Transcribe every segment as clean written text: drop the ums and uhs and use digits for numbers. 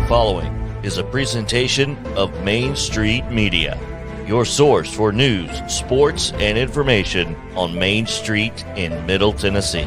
following is a presentation of Main Street Media, your source for news, sports, and information on Main Street in Middle Tennessee.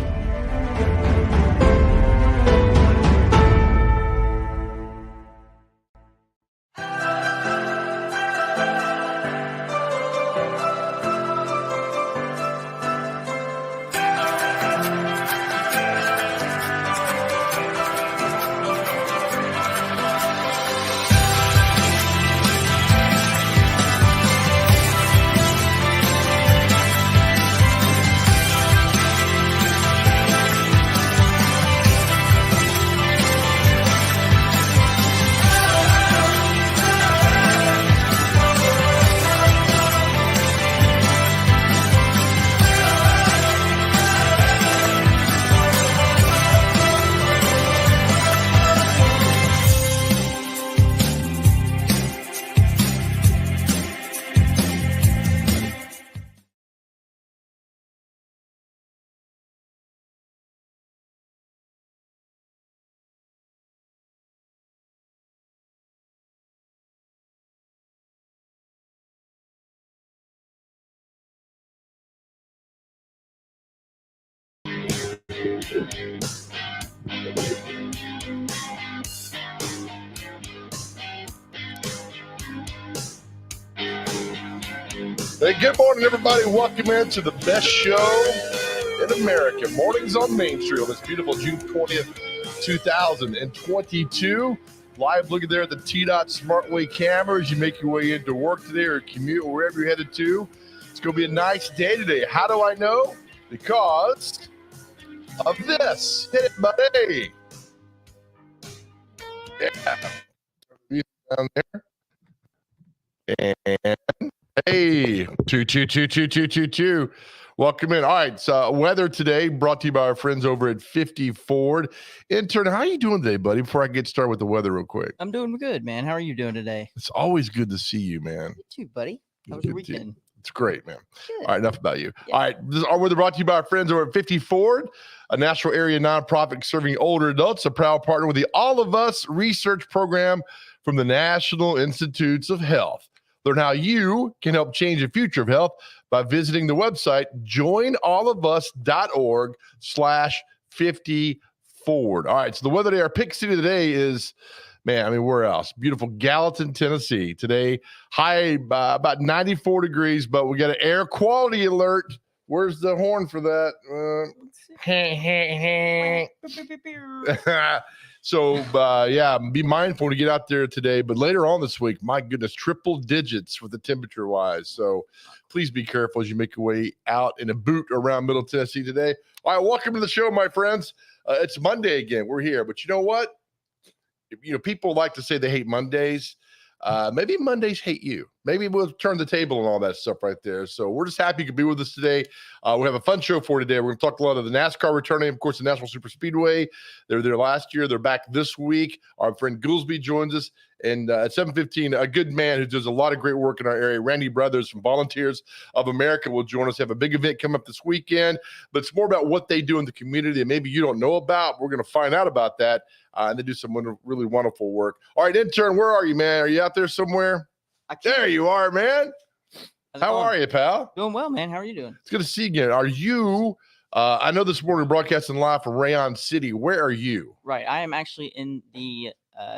Hey, good morning, everybody. Welcome into the best show in America. Mornings on Main Street on this beautiful June 20th, 2022. Live looking there at the T-Dot Smartway cameras. You make your way into work today or commute wherever you're headed to. It's going to be a nice day today. How do I know? Because of this. Hit it, buddy. Yeah. Down there. And hey, 2222222. Welcome in. All right, so weather today brought to you by our friends over at 50 Ford. Intern, how are you doing today, buddy? Before I get started with the weather real quick. I'm doing good, man. How are you doing today? It's always good to see you, man. You too, buddy. How was your weekend? It's great, man. Good. All right, enough about you. Yeah. All right, this is our weather brought to you by our friends over at 50 Ford, a national area nonprofit serving older adults, a proud partner with the All of Us research program from the National Institutes of Health. Learn how you can help change the future of health by visiting the website joinallofus.org/50Ford. All right, so the weather today, our pick city today is, man, I mean, where else? Beautiful Gallatin, Tennessee. Today, high about 94 degrees, but we got an air quality alert. Where's the horn for that? So, yeah, be mindful to get out there today. But later on this week, my goodness, triple digits with the temperature-wise. So please be careful as you make your way out in a boot around Middle Tennessee today. All right, welcome to the show, my friends. It's Monday again. We're here. But you know what? People like to say they hate Mondays. Maybe Mondays hate you. Maybe we'll turn the table and all that stuff right there. So we're just happy you could be with us today. We have a fun show for today. We're going to talk a lot of the NASCAR returning, of course, the National Super Speedway. They were there last year. They're back this week. Our friend Goolsby joins us. And at 7:15, a good man who does a lot of great work in our area, Randy Brothers from Volunteers of America, will join us. They have a big event coming up this weekend. But it's more about what they do in the community that maybe you don't know about. We're going to find out about that. And they do some really wonderful work. All right, intern, where are you, man? Are you out there somewhere? There you are, man. How are you, pal? Doing well, man. How are you doing? It's good to see you again. Are you, I know this morning we're broadcasting live from Rayon City. Where are you? Right. I am actually in the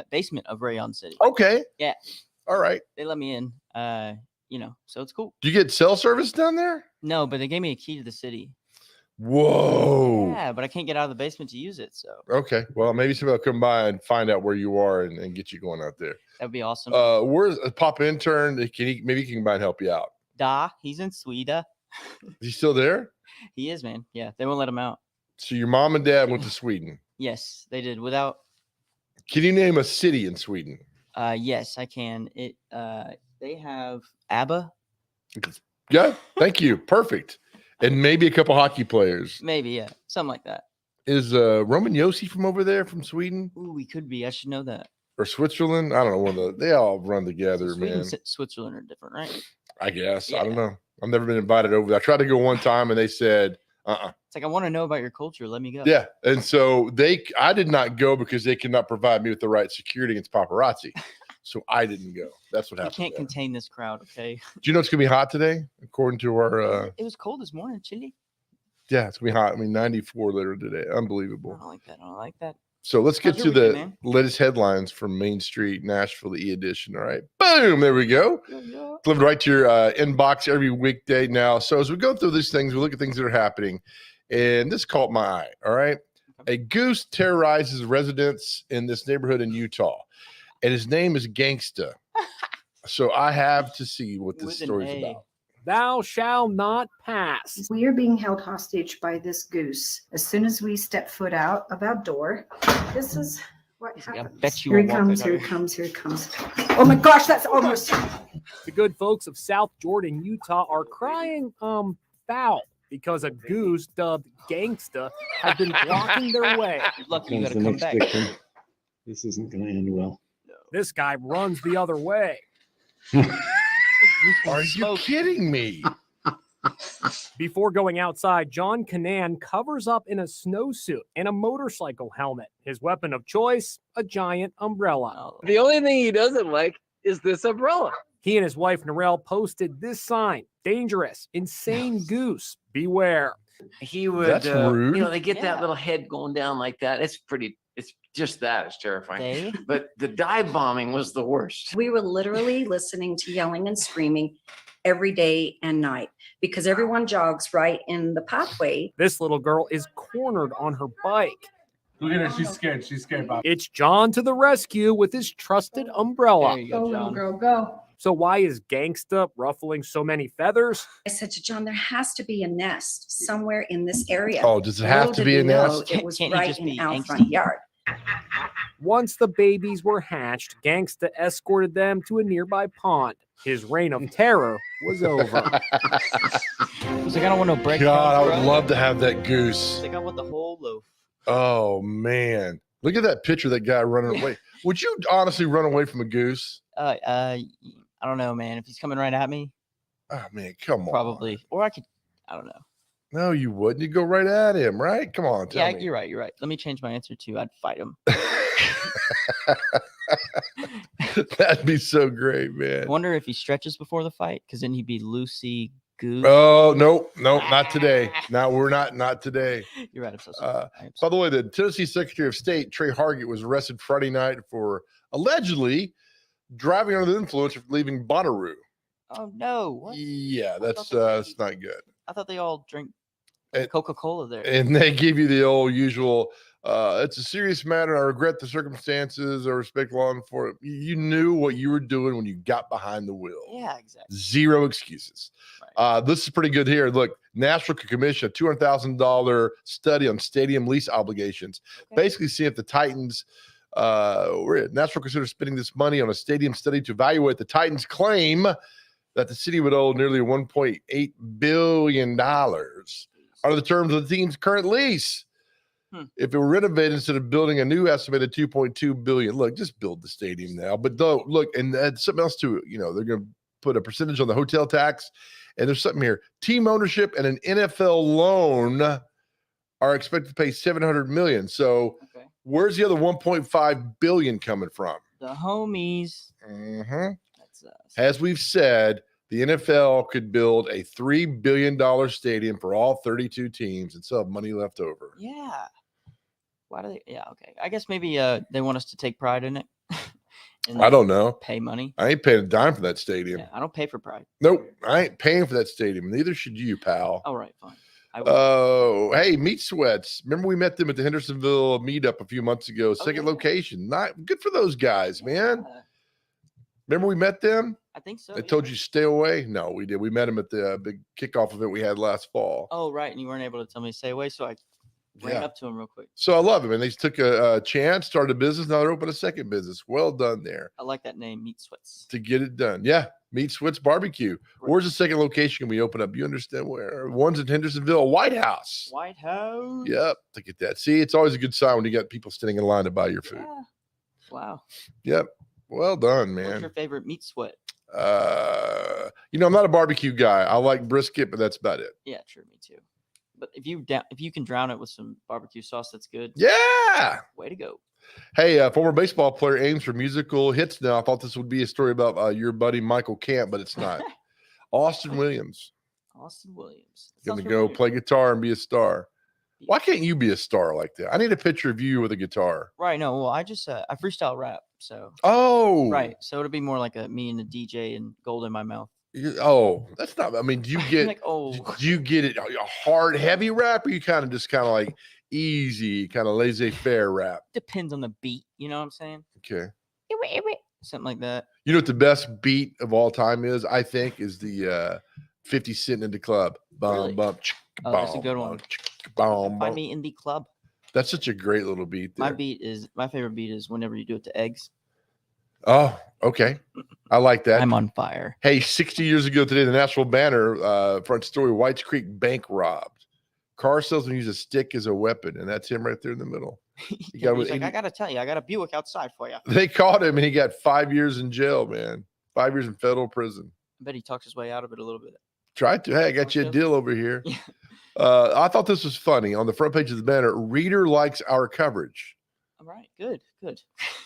basement of Rayon City. Okay. Yeah. All right. They let me in, so it's cool. Do you get cell service down there? No, but they gave me a key to the city. Whoa. Yeah, but I can't get out of the basement to use it, so. Okay. Well, maybe somebody will come by and find out where you are and get you going out there. That'd be awesome. Where's a pop intern? Maybe he can come by and help you out. He's in Sweden. Is he still there? He is, man. Yeah, they won't let him out. So your mom and dad went to Sweden? Yes, they did. Without. Can you name a city in Sweden? Yes, I can. They have ABBA. Yeah, thank you. Perfect. And maybe a couple hockey players. Maybe, yeah. Something like that. Is Roman Yossi from over there, from Sweden? Ooh, he could be. I should know that. Or Switzerland? I don't know. They all run together, Sweden man. And Switzerland are different, right? I guess. Yeah. I don't know. I've never been invited over there. I tried to go one time, and they said, It's like, I want to know about your culture. Let me go. Yeah. And so I did not go because they could not provide me with the right security against paparazzi. So I didn't go. That's what You happened. can't contain this crowd, okay? Do you know it's going to be hot today? According to our... It was cold this morning, chilly. Yeah, it's going to be hot. I mean, 94 later today. Unbelievable. I don't like that. So let's get How's to your the weekend, man? latest headlines from Main Street, Nashville, the E-Edition. All right. Boom. There we go. Yeah. Delivered right to your inbox every weekday now. So as we go through these things, we look at things that are happening. And this caught my eye. All right. A goose terrorizes residents in this neighborhood in Utah. And his name is Gangsta. So I have to see what this story is about. Thou shalt not pass. We are being held hostage by this goose. As soon as we step foot out of our door, this is what happens. I bet you Here he won't walk comes, out here of he comes, here he comes. Oh my gosh, that's almost... The good folks of South Jordan, Utah are crying foul because a goose dubbed Gangsta has been blocking their way. You're lucky you Comes got to the come next back. victim. This isn't going to end well. This guy runs the other way. Are you kidding me? Before going outside, John Canan covers up in a snowsuit and a motorcycle helmet. His weapon of choice, a giant umbrella. The only thing he doesn't like is this umbrella. He and his wife, Narelle, posted this sign: dangerous, insane goose, beware. He would, That's rude. you know, they get Yeah. that little head going down like that. It's just that. It's terrifying. They? But the dive bombing was the worst. We were literally listening to yelling and screaming every day and night because everyone jogs right in the pathway. This little girl is cornered on her bike. Look at her. She's scared. She's scared, Bob. It's John to the rescue with his trusted umbrella. There you go, John. girl, go. So why is Gangsta ruffling so many feathers? I said to John, there has to be a nest somewhere in this area. Oh, does it have Little to did be a we know nest? It was Can't he right just in be our angsty? front yard. Once the babies were hatched, Gangsta escorted them to a nearby pond. His reign of terror was over. He's like, I don't want no bread. God, I would love to have that goose. He's like, I want the whole loaf. Oh, man. Look at that picture of that guy running away. Would you honestly run away from a goose? I don't know, man. If he's coming right at me, Oh, man, come on. probably. Or I could, I don't know. No, you wouldn't. You'd go right at him, right? Come on, tell Yeah, me. you're right. You're right. Let me change my answer to I'd fight him. That'd be so great, I man. wonder if he stretches before the fight, because then he'd be loosey goose. Oh, nope, not today. No, we're not today. You're right. I'm so sorry. I am By so the way, the Tennessee Secretary of State, Trey Hargett, was arrested Friday night for allegedly driving under the influence of leaving Bonnaroo. Oh no! What? Yeah, that's thought not good. I thought they all drink And- Coca-Cola there. And they give you the old usual, it's a serious matter. I regret the circumstances. I respect law enforcement. You knew what you were doing when you got behind the wheel. Yeah, exactly. Zero excuses. This is pretty good here. Look, Nashville could commission a $200,000 study on stadium lease obligations. Okay. Basically, see if the Titans, Nashville considers spending this money on a stadium study to evaluate the Titans' claim that the city would owe nearly $1.8 billion under the terms of the team's current lease. If it were renovated instead of building a new estimated $2.2 billion, look, just build the stadium now. But though, look, and that's something else too. You know, they're going to put a percentage on the hotel tax, and there's something here: team ownership and an NFL loan are expected to pay $700 million. So, Okay. where's the other $1.5 billion coming from? The homies. Mm-hmm. That's As we've said, the NFL could build a $3 billion stadium for all 32 teams and still have money left over. yeah. Why do they? Yeah. Okay. I guess maybe they want us to take pride in it. And I don't know. pay money. I ain't paying a dime for that stadium. Yeah, I don't pay for pride. Nope, I ain't paying for that stadium. Neither should you, pal. All right, fine. I will. Oh, hey, Meat Sweats. Remember we met them at the Hendersonville meetup a few months ago. Second yeah. location. Not good for those guys, man. Remember we met them? I think so. I told you stay away. No, we did. We met them at the big kickoff event we had last fall. Oh, right. And you weren't able to tell me to stay away, so I ran Yeah. up to him real quick. So I love them, and they took a chance, started a business. Now they're opening a second business. Well done there I like that name, Meat Sweats. to get it done. Yeah, Meat Sweats Barbecue. Where's the second location we open up? You understand where? One's in Hendersonville, White House. White House. Yep, look at that. See, it's always a good sign when you got people standing in line to buy your food. Yeah. Wow. Yep. Well done, What's man. your favorite meat sweat? I'm not a barbecue guy. I like brisket, but that's about it. Yeah, true. Me too. But if you can drown it with some barbecue sauce, that's good. Yeah. Way to go. Hey, former baseball player aims for musical hits now. I thought this would be a story about your buddy Michael Camp, but it's not. Austin Williams. Austin Williams. That Going sounds to go familiar. play guitar and be a star. Why can't you be a star like that? I need a picture of you with a guitar. Right. No. Well, I just I freestyle rap. So. Oh. Right. So it'll be more like me and the DJ and gold in my mouth. Oh, that's not. I mean, do you get? Like, oh. Do you get it? A hard, heavy rap, or you kind of like easy, kind of laissez-faire rap? Depends on the beat. You know what I'm saying? Okay. Something like that. You know what the best beat of all time is? I think is the 50 Cent in the club. Bum, Really? bum, Oh, that's a good one. Bum, Find me in the club. That's such a great little beat there. My favorite beat is whenever you do it to eggs. Oh, okay. I like that. I'm on fire. Hey, 60 years ago today, the national banner front story: Whites Creek Bank robbed. Car salesman used a stick as a weapon, and that's him right there in the middle. He's like, I gotta tell you, I got a Buick outside for you. They caught him, and he got 5 years in jail, man. 5 years in federal prison. I bet he talks his way out of it a little bit. Tried to. Hey, I got you a deal over here. Yeah. I thought this was funny. On the front page of the banner, reader likes our coverage. All right, good.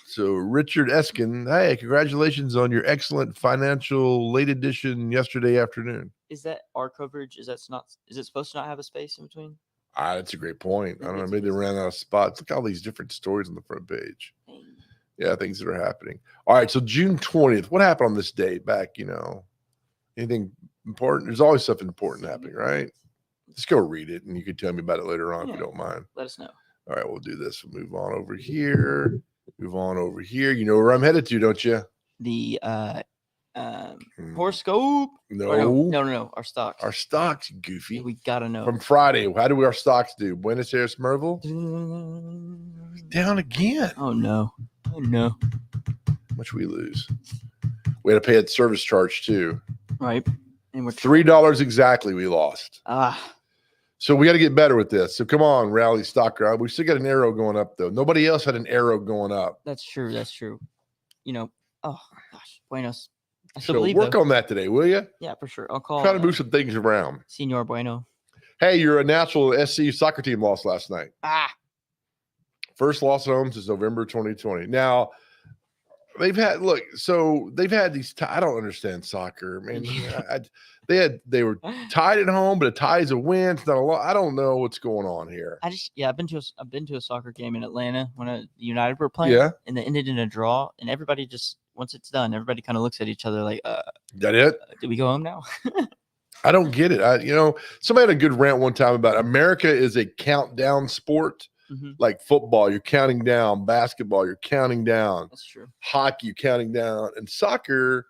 So Richard Eskin, hey, congratulations on your excellent financial late edition yesterday afternoon. Is that our coverage? Is it supposed to not have a space in between? That's a great point. I don't know. Maybe they ran out of spots. Look at all these different stories on the front page. Yeah, things that are happening. All right, so June 20th. What happened on this day back, anything important? There's always something important happening, right? Just go read it, and you can tell me about it later on if you don't mind. Let us know. All right, we'll do this. We'll move on over here. Move on over here. You know where I'm headed to, don't you? The horoscope. No. Our stocks. Our stocks, goofy. We gotta know. From Friday, how do our stocks do? Buenos Aires, Merville? Down again. Oh no. How much we lose? We had to pay a service charge too. Right. And we're $3 exactly we lost. So we got to get better with this. So come on, Rally Stocker. We still got an arrow going up though. Nobody else had an arrow going up. That's true. Oh gosh, Buenos. I So still believe work on that today, will you? Yeah, for sure. I'll call. Try to move some things around. Senor Bueno. Hey, your natural SC soccer team lost last night. First loss at home since November 2020. Now, they've had these. I don't understand soccer, man. They were tied at home, but a tie is a win. It's not a lot. I don't know what's going on here. I've been to a soccer game in Atlanta when the United were playing. Yeah, and they ended in a draw, and everybody just once it's done, everybody kind of looks at each other like, that it? Did we go home now? I don't get it. Somebody had a good rant one time about America is a countdown sport. Mm-hmm. Like football, you're counting down. Basketball, you're counting down. That's true. Hockey, you're counting down. And soccer,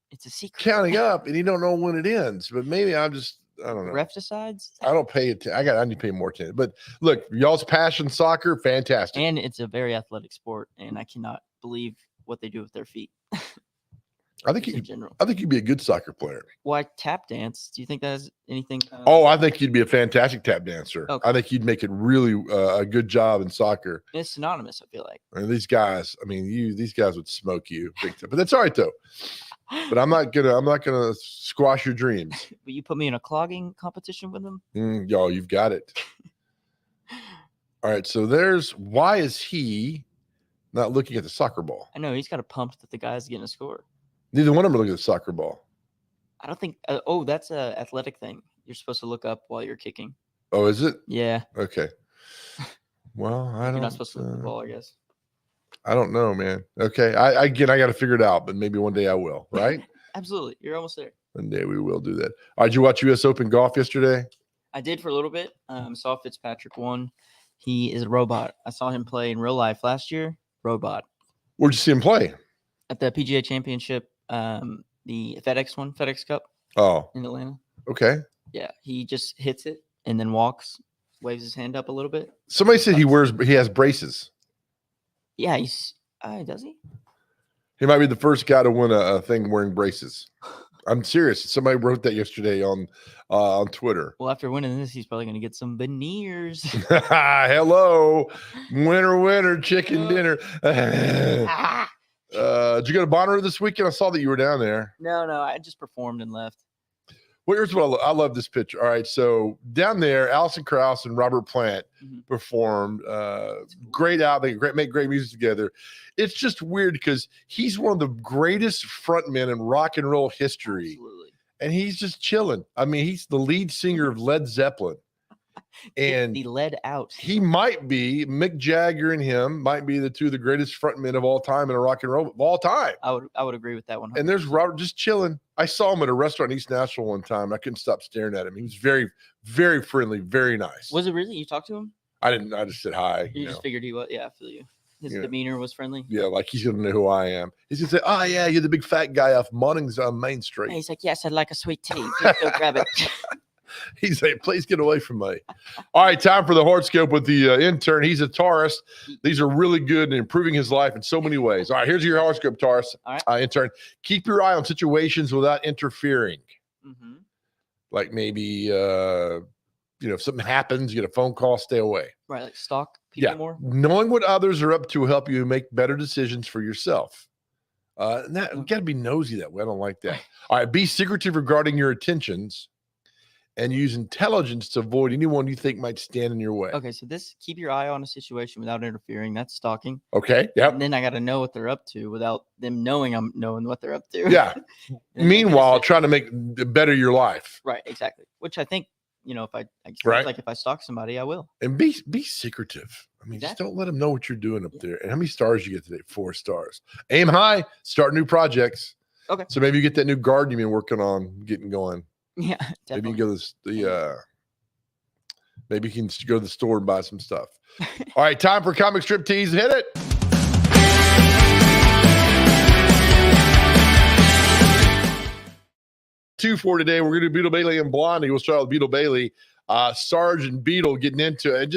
it's a secret. Counting up, and you don't know when it ends. But maybe I don't know. Ref decides. I don't pay it. I need to pay more attention. But look, y'all's passion soccer, fantastic. And it's a very athletic sport, and I cannot believe what they do with their feet. I think you'd be a good soccer player. Why tap dance? Do you think that has anything? I think you'd be a fantastic tap dancer. Okay. I think you'd make it really a good job in soccer. It's synonymous, I feel like. And these guys, these guys would smoke you big time. But that's all right though. But I'm not gonna squash your dreams. Will you put me in a clogging competition with them? Y'all, you've got it. All right. So why is he not looking at the soccer ball? I know he's got a pump that the guy's getting a score. Neither one of them are looking at the soccer ball. I don't think. That's a athletic thing. You're supposed to look up while you're kicking. Oh, is it? Yeah. Okay. Well, You're not supposed to look at the ball, I guess. I don't know, man. Okay. I got to figure it out, but maybe one day I will. Right? Absolutely. You're almost there. One day we will do that. All right. Did you watch U.S. Open golf yesterday? I did for a little bit. Saw Fitzpatrick won. He is a robot. I saw him play in real life last year. Robot. Where'd you see him play? At the PGA Championship. The FedEx Cup. Oh, in Atlanta. Okay. Yeah, he just hits it and then waves his hand up a little bit. Somebody said he has braces. Yeah, does he? He might be the first guy to win a thing wearing braces. I'm serious. Somebody wrote that yesterday on Twitter. Well, after winning this, he's probably going to get some veneers. Hello, winner, chicken dinner. Did you go to Bonnaroo this weekend? I saw that you were down there. No, I just performed and left. Well, here's what I love this picture. All right, so down there, Alison Krauss and Robert Plant performed. Great album, make great music together. It's just weird because he's one of the greatest frontmen in rock and roll history. Absolutely. And he's just chilling. I mean, he's the lead singer of Led Zeppelin. And the lead out. He might be, Mick Jagger and him might be the two of the greatest frontmen of all time in a rock and roll of all time. I would agree with that one. And there's Robert just chilling. I saw him at a restaurant in East Nashville one time. I couldn't stop staring at him. He was very, very friendly, very nice. Was it really? You talked to him? I didn't. I just said hi. You just figured he was. Yeah, I feel you. His demeanor was friendly. Yeah, like he's gonna know who I am. He's gonna say, "Oh yeah, you're the big fat guy off Munnings on Main Street." And he's like, "Yes, I'd like a sweet tea. Please go grab it." He's like, "Please get away from me." All right, time for the horoscope with the intern. He's a Taurus. These are really good in improving his life in so many ways. All right, here's your horoscope, Taurus. All right, intern. Keep your eye on situations without interfering. Like maybe, if something happens, you get a phone call, stay away. Right, like stalk people more. Knowing what others are up to will help you make better decisions for yourself. You got to be nosy that way. I don't like that. All right, be secretive regarding your intentions and use intelligence to avoid anyone you think might stand in your way. Okay, so keep your eye on a situation without interfering. That's stalking. Okay, yep. And then I got to know what they're up to without them knowing I'm knowing what they're up to. Yeah. Meanwhile, trying to better your life. Right, exactly. Which I think, if if I stalk somebody, I will. And be secretive. I mean, just don't let them know what you're doing up there. And how many stars you get today? 4 stars. Aim high, start new projects. Okay. So maybe you get that new garden you've been working on getting going. Yeah, definitely. Maybe you go to maybe you can go to the store and buy some stuff. All right, time for comic strip tease. Hit it. Two for today. We're going to do Beetle Bailey and Blondie. We'll start with Beetle Bailey. Sarge and Beetle getting into it.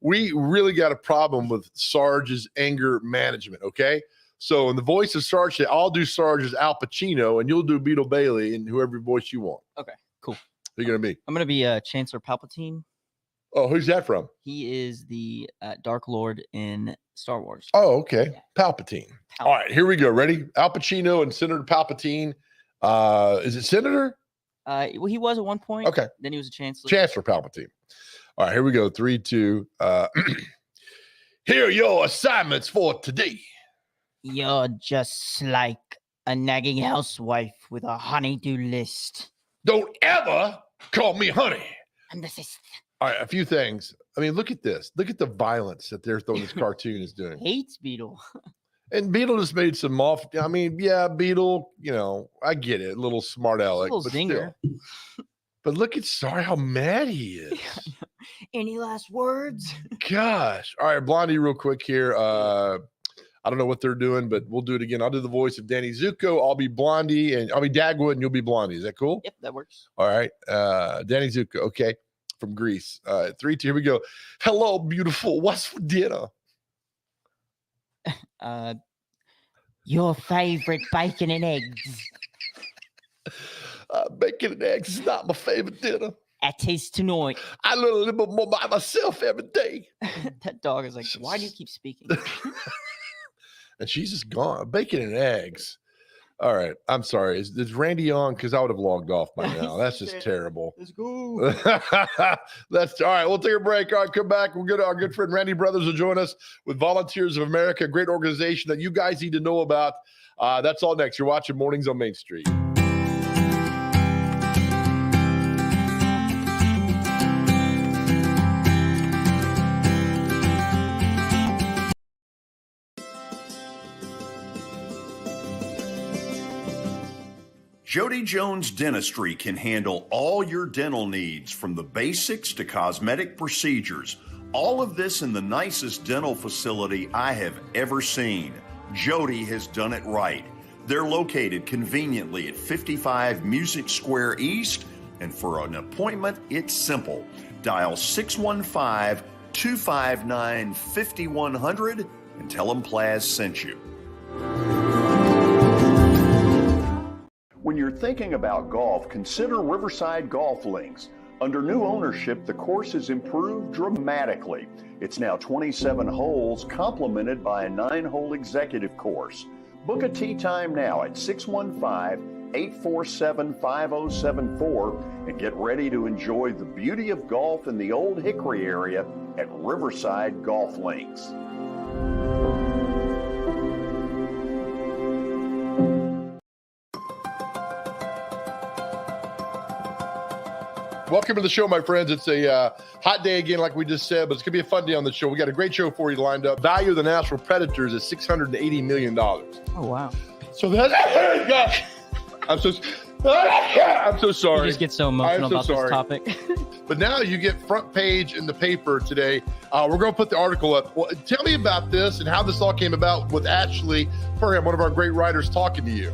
We really got a problem with Sarge's anger management. Okay. So in the voice of Sarge, I'll do Sarge as Al Pacino, and you'll do Beetle Bailey and whoever voice you want. Okay, cool. Who are you going to be? I'm going to be Chancellor Palpatine. Oh, who's that from? He is the Dark Lord in Star Wars. Oh, okay. Yeah. Palpatine. All right, here we go. Ready? Al Pacino and Senator Palpatine. Is it Senator? Well, he was at one point. Okay. Then he was a Chancellor. Chancellor Palpatine. All right, here we go. 3, 2. Here are your assignments for today. You're just like a nagging housewife with a honey-do list. Don't ever call me honey. I'm the sister. All right, a few things. I mean, look at this. Look at the violence that they're throwing this cartoon is doing. Hates Beetle. And Beetle just made some off. I mean, yeah, Beetle, I get it. A little smart aleck. A little zinger. But look at how mad he is. Any last words? Gosh. All right, Blondie, real quick here. I don't know what they're doing, but we'll do it again. I'll do the voice of Danny Zuko. I'll be Blondie, and I'll be Dagwood, and you'll be Blondie. Is that cool? Yep, that works. All right. Danny Zuko. Okay. From Greece. 3, 2, here we go. Hello, beautiful. What's for dinner? Your favorite bacon and eggs. Bacon and eggs is not my favorite dinner. It is tonight. I learn a little bit more by myself every day. That dog is like, why do you keep speaking? And she's just gone. Bacon and eggs. All right. I'm sorry. Is Randy on? Because I would have logged off by now. That's just terrible. Let's go. That's all right. We'll take a break. All right, come back. Our good friend Randy Brothers will join us with Volunteers of America, a great organization that you guys need to know about. That's all next. You're watching Mornings on Main Street. Jody Jones Dentistry can handle all your dental needs, from the basics to cosmetic procedures. All of this in the nicest dental facility I have ever seen. Jody has done it right. They're located conveniently at 55 Music Square East, and for an appointment, it's simple. Dial 615-259-5100 and tell them Plaz sent you. When you're thinking about golf, consider Riverside Golf Links. Under new ownership, the course has improved dramatically. It's now 27 holes, complemented by a 9-hole executive course. Book a tee time now at 615 847-5074 and get ready to enjoy the beauty of golf in the Old Hickory area at Riverside Golf Links. Welcome to the show, my friends. It's a hot day again, like we just said, but it's going to be a fun day on the show. We got a great show for you lined up. Value of the National Predators is $680 million. Oh, wow. So that's I'm so sorry. You just get so emotional about this topic. But now you get front page in the paper today. We're going to put the article up. Well, tell me about this and how this all came about with Ashley Perham, one of our great writers, talking to you.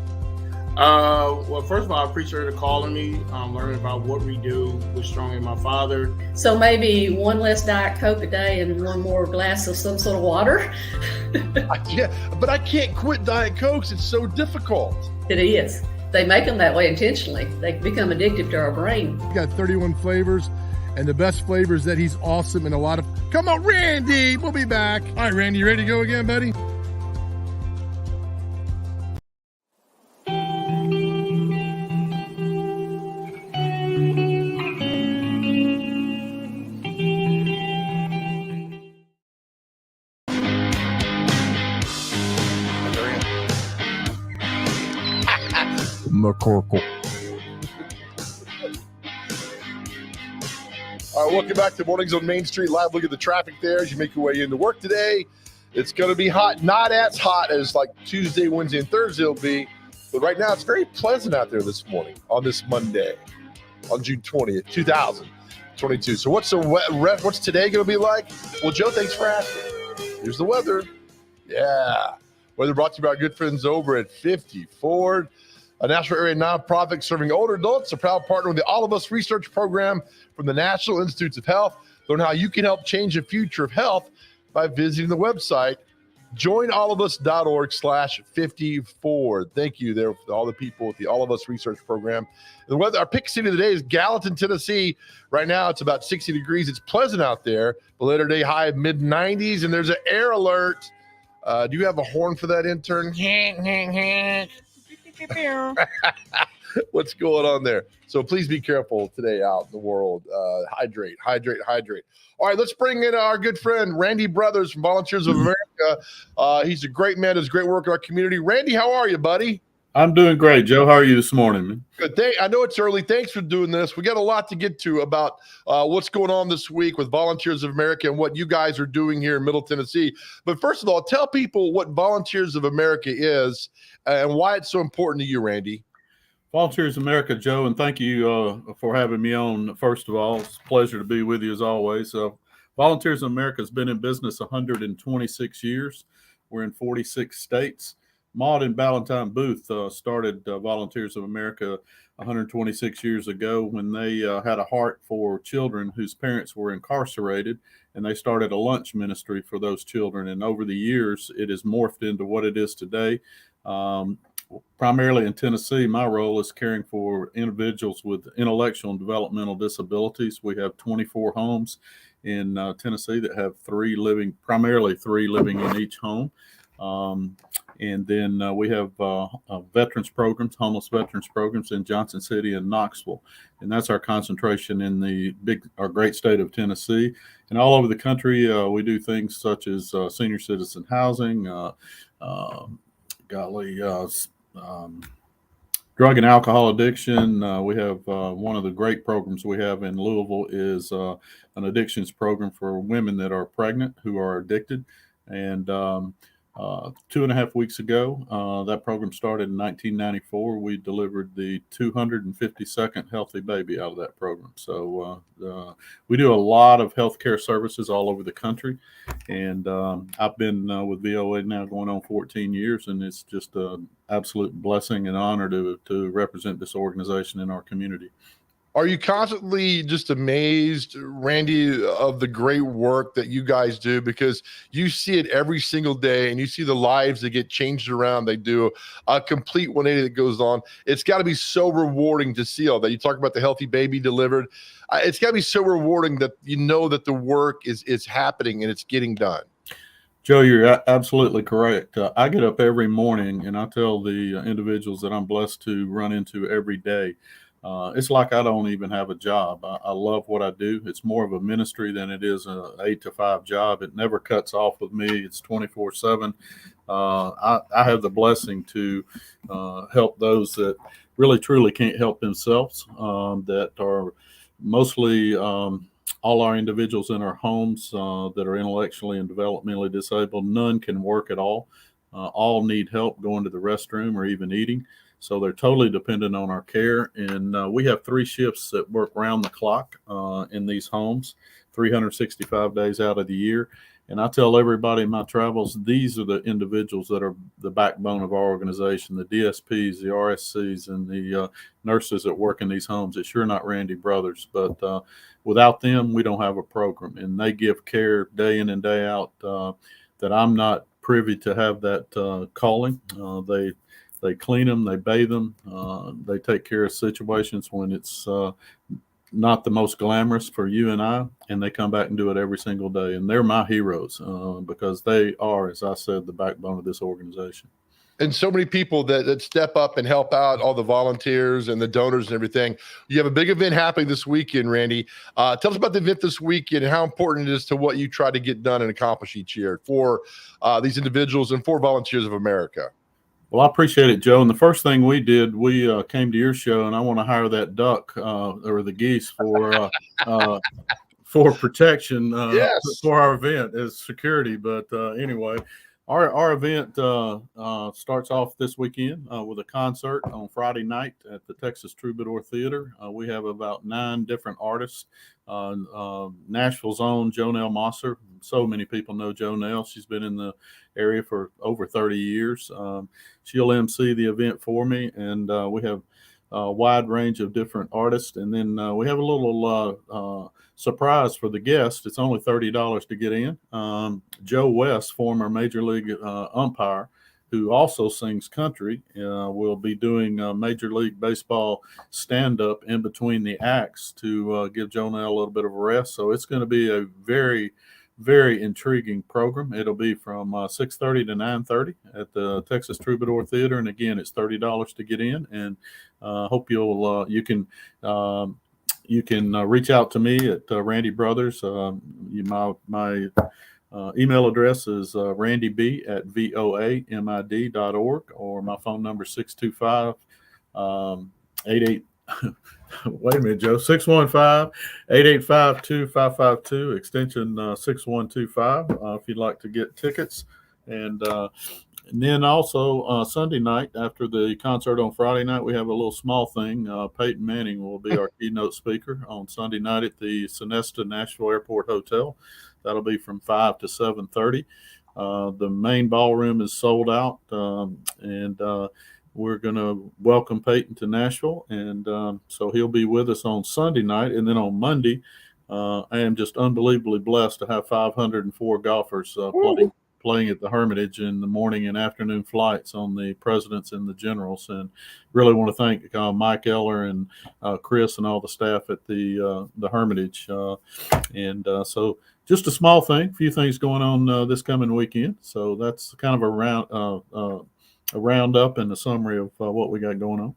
Well, first of all, I appreciate her calling me, learning about what we do with Strong and my father. So maybe one less Diet Coke a day and one more glass of some sort of water. Yeah, but I can't quit Diet Cokes. It's so difficult. It is. They make them that way intentionally. They become addictive to our brain. We got 31 flavors, and the best flavor is that he's awesome and a lot of... Come on, Randy! We'll be back. All right, Randy, you ready to go again, buddy? McCorkle. All right, welcome back to Mornings on Main Street Live. Look at the traffic there as you make your way into work today. It's going to be hot, not as hot as like Tuesday, Wednesday, and Thursday will be. But right now, it's very pleasant out there this morning on this Monday, on June 20th, 2022. So what's today going to be like? Well, Joe, thanks for asking. Here's the weather. Yeah. Weather brought to you by our good friends over at 50 Ford, a national area nonprofit serving older adults, a proud partner with the All of Us research program from the National Institutes of Health. Learn how you can help change the future of health by visiting the website, joinallofus.org/50Ford. Thank you there for all the people with the All of Us research program. The weather, our pick city today is Gallatin, Tennessee. Right now, it's about 60 degrees. It's pleasant out there. The later day high of mid-90s, and there's an air alert. Do you have a horn for that, intern? What's going on there? So please be careful today out in the world. Hydrate. All right, let's bring in our good friend, Randy Brothers from Volunteers of America. He's a great man, does great work in our community. Randy, how are you, buddy? I'm doing great, Joe. How are you this morning, man? Good. I know it's early. Thanks for doing this. We got a lot to get to about what's going on this week with Volunteers of America and what you guys are doing here in Middle Tennessee. But first of all, tell people what Volunteers of America is and why it's so important to you, Randy. Volunteers of America, Joe, and thank you for having me on. First of all, it's a pleasure to be with you as always. Volunteers of America has been in business 126 years. We're in 46 states. Maud and Ballantyne Booth started Volunteers of America 126 years ago when they had a heart for children whose parents were incarcerated, and they started a lunch ministry for those children. And over the years, it has morphed into what it is today. Primarily in Tennessee, my role is caring for individuals with intellectual and developmental disabilities. We have 24 homes in Tennessee that have primarily three living in each home. And then we have veterans programs, homeless veterans programs in Johnson City and Knoxville. And that's our concentration in our great state of Tennessee. And all over the country, we do things such as senior citizen housing, drug and alcohol addiction. We have one of the great programs we have in Louisville is an addictions program for women that are pregnant who are addicted. And 2.5 weeks ago, that program started in 1994. We delivered the 252nd healthy baby out of that program. So we do a lot of healthcare services all over the country. And I've been with VOA now going on 14 years, and it's just an absolute blessing and honor to represent this organization in our community. Are you constantly just amazed, Randy, of the great work that you guys do? Because you see it every single day and you see the lives that get changed around. They do a complete 180 that goes on. It's got to be so rewarding to see all that. You talk about the healthy baby delivered. It's got to be so rewarding that you know that the work is happening and it's getting done. Joe, you're absolutely correct. I get up every morning and I tell the individuals that I'm blessed to run into every day. It's like I don't even have a job. I love what I do. It's more of a ministry than it is a 8 to 5 job. It never cuts off with me. It's 24/7. I have the blessing to help those that really truly can't help themselves, that are mostly all our individuals in our homes that are intellectually and developmentally disabled. None can work at all. All need help going to the restroom or even eating. So they're totally dependent on our care. And we have 3 shifts that work round the clock in these homes, 365 days out of the year. And I tell everybody in my travels, these are the individuals that are the backbone of our organization, the DSPs, the RSCs, and the nurses that work in these homes. It's sure not Randy Brothers, but without them, we don't have a program. And they give care day in and day out that I'm not privy to have that calling. They clean them, they bathe them, they take care of situations when it's not the most glamorous for you and I, and they come back and do it every single day. And they're my heroes because they are, as I said, the backbone of this organization. And so many people that step up and help out, all the volunteers and the donors and everything. You have a big event happening this weekend, Randy. Tell us about the event this weekend and how important it is to what you try to get done and accomplish each year for these individuals and for Volunteers of America. Well, I appreciate it, Joe. And the first thing we did, we came to your show, and I want to hire that duck or the geese for protection Yes. for our event as security. But anyway, our event starts off this weekend with a concert on Friday night at the Texas Troubadour Theater. We have about 9 different artists. Nashville's own Jonelle Mosser. So many people know Jonelle. She's been in the area for over 30 years. She'll MC the event for me, and we have a wide range of different artists. And then we have a little surprise for the guest. It's only $30 to get in. Joe West, former Major League umpire, who also sings country, will be doing Major League Baseball stand-up in between the acts to give Jonelle a little bit of a rest. So it's going to be a very, very intriguing program. It'll be from 6:30 to 9:30 at the Texas Troubadour Theater, and again, it's $30 to get in. And hope you can reach out to me at Randy Brothers. My email address is randyb@voamid.org, or my phone number is 625 88. Wait a minute, Joe. 615-885-2552, extension 6125, if you'd like to get tickets. And then also Sunday night, after the concert on Friday night, we have a little small thing. Peyton Manning will be our keynote speaker on Sunday night at the Sonesta Nashville Airport Hotel. That'll be from 5 to 7:30. The main ballroom is sold out, and we're going to welcome Peyton to Nashville. And so he'll be with us on Sunday night. And then on Monday, I am just unbelievably blessed to have 504 golfers playing at the Hermitage in the morning and afternoon flights on the Presidents and the Generals. And really want to thank Mike Eller and Chris and all the staff at the Hermitage. So just a small thing, a few things going on this coming weekend. So that's kind of a roundup and a summary of what we got going on.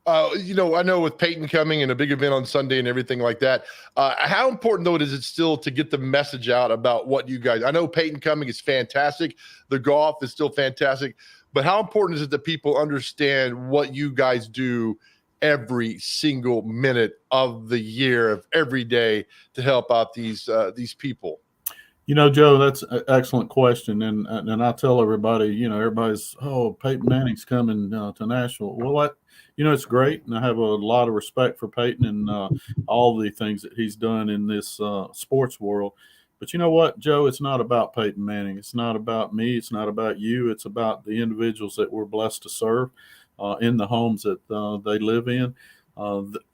I know with Peyton coming and a big event on Sunday and everything like that, how important, though, is it still to get the message out about what you guys – I know Peyton coming is fantastic. The golf is still fantastic. But how important is it that people understand what you guys do every single minute of the year, of every day, to help out these people? Joe, that's an excellent question. And I tell everybody, everybody's, Peyton Manning's coming to Nashville. Well, it's great. And I have a lot of respect for Peyton and all the things that he's done in this sports world. But you know what, Joe, it's not about Peyton Manning. It's not about me. It's not about you. It's about the individuals that we're blessed to serve in the homes that they live in.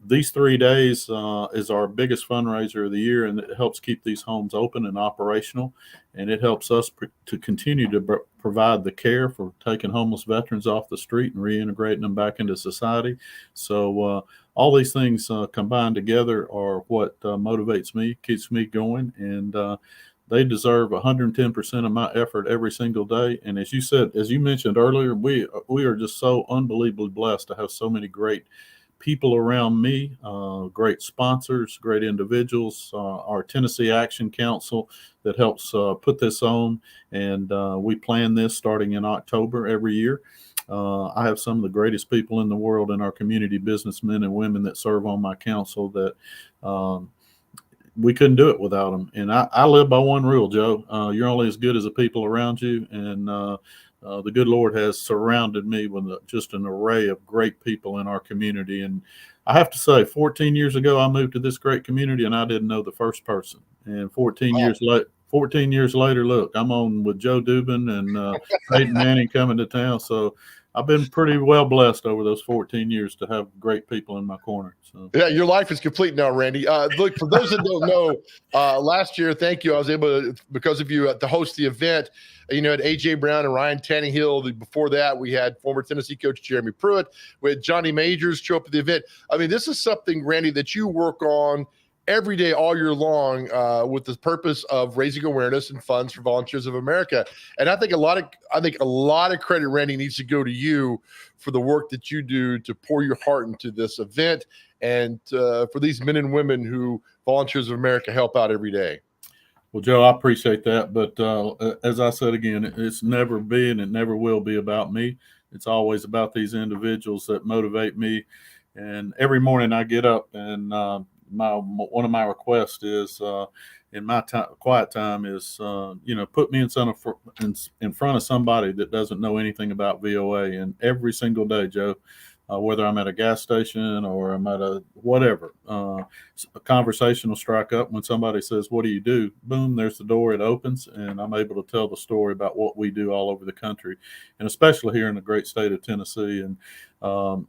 These 3 days is our biggest fundraiser of the year, and it helps keep these homes open and operational, and it helps us to continue to provide the care for taking homeless veterans off the street and reintegrating them back into society. So all these things combined together are what motivates me, keeps me going, and They deserve 110% of my effort every single day. And as you said, as you mentioned earlier, we are just so unbelievably blessed to have so many great people around me, great sponsors, great individuals, our Tennessee Action Council that helps put this on. And we plan this starting in October every year. I have some of the greatest people in the world in our community, businessmen and women that serve on my council that we couldn't do it without them. And I live by one rule, Joe. You're only as good as the people around you. And the good Lord has surrounded me with just an array of great people in our community. And I have to say, 14 years ago, I moved to this great community and I didn't know the first person. And 14 years later, look, I'm on with Joe Dubin and Peyton Manning coming to town. So I've been pretty well blessed over those 14 years to have great people in my corner. So. Yeah, your life is complete now, Randy. Look, for those that don't know, last year, thank you. I was able to, because of you, to host the event. You know, at AJ Brown and Ryan Tannehill. Before that, we had former Tennessee coach Jeremy Pruitt. We had Johnny Majors show up at the event. I mean, this is something, Randy, that you work on every day, all year long, with the purpose of raising awareness and funds for Volunteers of America. And I think a lot of credit, Randy, needs to go to you for the work that you do to pour your heart into this event and for these men and women who Volunteers of America help out every day. Well, Joe, I appreciate that. But as I said again, it's never been and never will be about me. It's always about these individuals that motivate me. And every morning I get up and one of my requests is in my quiet time is, put me in front of somebody that doesn't know anything about VOA. And every single day, Joe, whether I'm at a gas station or I'm at a whatever, a conversation will strike up when somebody says, "What do you do?" Boom, there's the door. It opens, and I'm able to tell the story about what we do all over the country, and especially here in the great state of Tennessee. And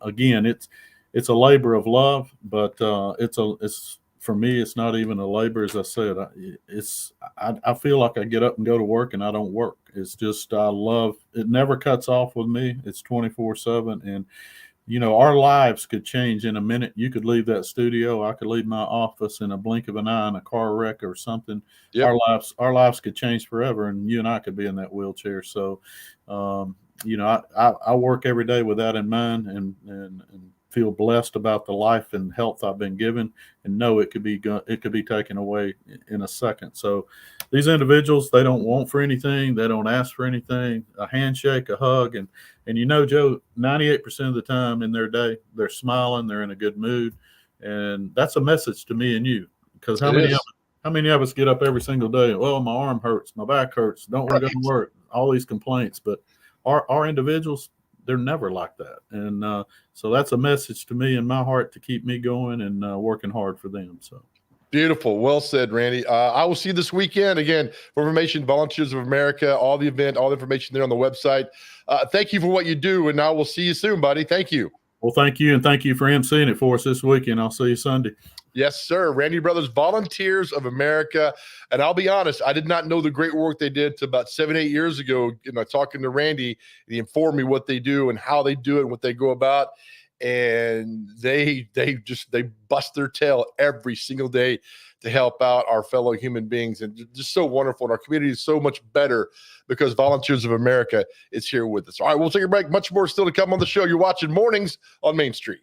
again, it's a labor of love, but it's for me, it's not even a labor. As I said, I feel like I get up and go to work and I don't work. It's just, I love, it never cuts off with me. It's 24/7. And, our lives could change in a minute. You could leave that studio. I could leave my office in a blink of an eye in a car wreck or something. Yep. Our lives could change forever. And you and I could be in that wheelchair. So, I work every day with that in mind and feel blessed about the life and health I've been given, and know it could be taken away in a second. So these individuals, they don't want for anything. They don't ask for anything, a handshake, a hug. And Joe, 98% of the time in their day, they're smiling, they're in a good mood. And that's a message to me and you, because how many of us get up every single day? Well, my arm hurts, my back hurts, don't want to go to work, all these complaints. But our individuals, they're never like that. And so that's a message to me in my heart to keep me going and working hard for them. So beautiful. Well said, Randy. I will see you this weekend. Again, for information, Volunteers of America, all the event, all the information there on the website. Thank you for what you do, and I will see you soon, buddy. Thank you. Well, thank you, and thank you for emceeing it for us this weekend. I'll see you Sunday. Yes, sir. Randy Brothers, Volunteers of America. And I'll be honest, I did not know the great work they did to about 7-8 years ago. Talking to Randy, he informed me what they do and how they do it and what they go about. And they bust their tail every single day to help out our fellow human beings. And just so wonderful. And our community is so much better because Volunteers of America is here with us. All right, we'll take a break. Much more still to come on the show. You're watching Mornings on Main Street.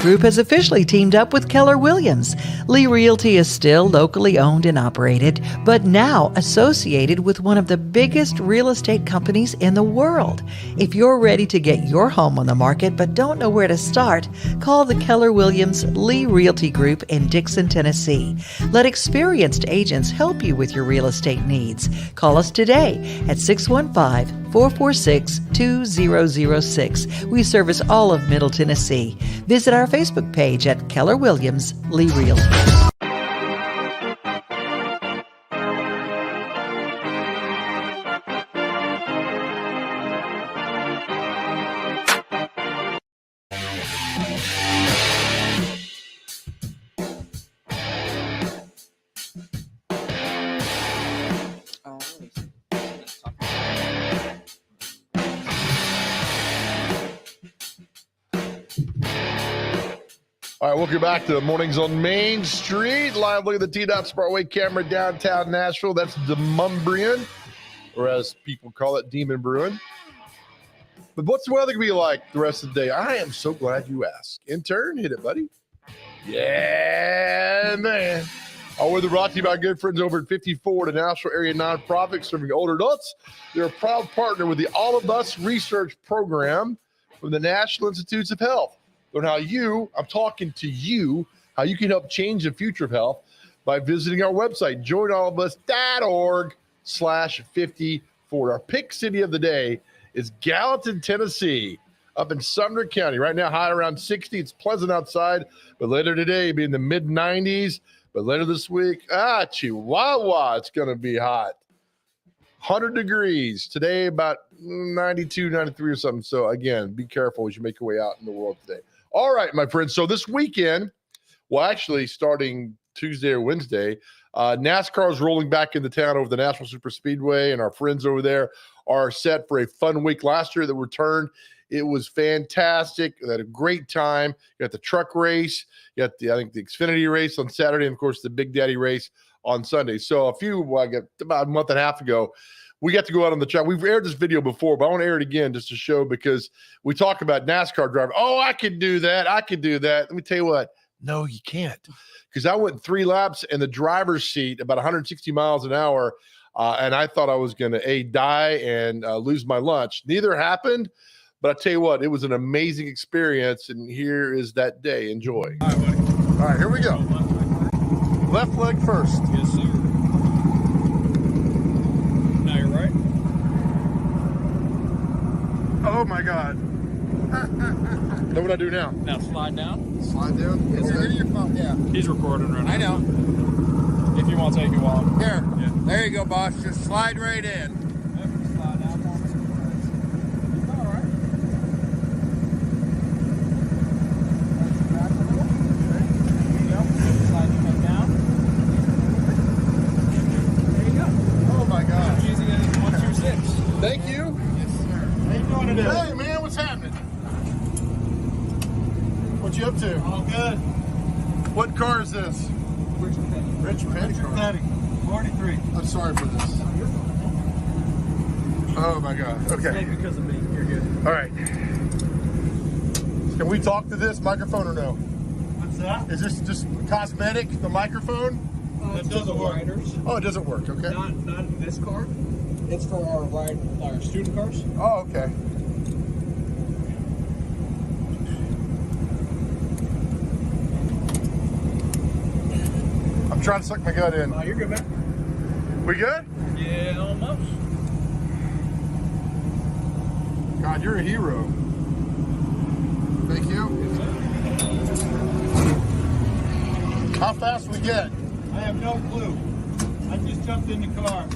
Group has officially teamed up with Keller Williams. Lee Realty is still locally owned and operated, but now associated with one of the biggest real estate companies in the world. If you're ready to get your home on the market but don't know where to start, call the Keller Williams Lee Realty Group in Dixon, Tennessee. Let experienced agents help you with your real estate needs. Call us today at 615-446-2006. We service all of Middle Tennessee. Visit our Facebook page at Keller Williams Lee Realty. All right, welcome back to the Mornings on Main Street. Live look at the T-Dot Sparkway camera downtown Nashville. That's Demumbrian, or as people call it, Demon Brewing. But what's the weather going to be like the rest of the day? I am so glad you asked. Intern, hit it, buddy. Yeah, man. Our weather brought to you by our good friends over at 54, the Nashville area nonprofit serving older adults. They're a proud partner with the All of Us research program from the National Institutes of Health. Learn how I'm talking to you, how you can help change the future of health by visiting our website, joinallofus.org/54. Our pick city of the day is Gallatin, Tennessee, up in Sumner County. Right now, high around 60. It's pleasant outside, but later today, be in the mid-90s. But later this week, Chihuahua, it's going to be hot. 100 degrees. Today, about 92, 93 or something. So, again, be careful as you make your way out in the world today. All right, my friends. So this weekend, well, actually starting Tuesday or Wednesday, NASCAR is rolling back into town over the National Super Speedway, and our friends over there are set for a fun week. Last year that returned, it was fantastic. They had a great time. You got the truck race, you got the Xfinity race on Saturday, and of course the Big Daddy race on Sunday. So about a month and a half ago, we got to go out on the track. We've aired this video before, but I want to air it again just to show, because we talk about NASCAR driver. Oh, I can do that. Let me tell you what. No, you can't. Because I went 3 laps in the driver's seat about 160 miles an hour, and I thought I was going to die and lose my lunch. Neither happened, but I tell you what, it was an amazing experience, and here is that day. Enjoy. All right, buddy. All right, here we go. Left leg first. Yes, sir. Now you're right. Oh, my God. Know what I do now? Now slide down. Slide down? Is it in your phone? Yeah. He's recording right now. I know. If you want to take it while I'm here. Yeah. There you go, boss. Just slide right in. Yep, slide down. It's all right. Slide your head down. There you go. Oh, my God. I'm using it as 126. Thank you. Yes, sir. How you doing today? Hey, man, what's happening? What you up to? All good. What car is this? Rich Petty car. 43. I'm sorry for this. Oh my God. Okay. Because of me. You're good. All right. Can we talk to this microphone or no? What's that? Is this just cosmetic, the microphone? It doesn't work. Oh, it doesn't work. Okay. Not in this car. It's for our student cars. Oh, okay. I'm trying to suck my gut in. Oh, you're good, man. We good? Yeah, almost. God, you're a hero. Thank you. How fast we get? I have no clue. I just jumped in the car.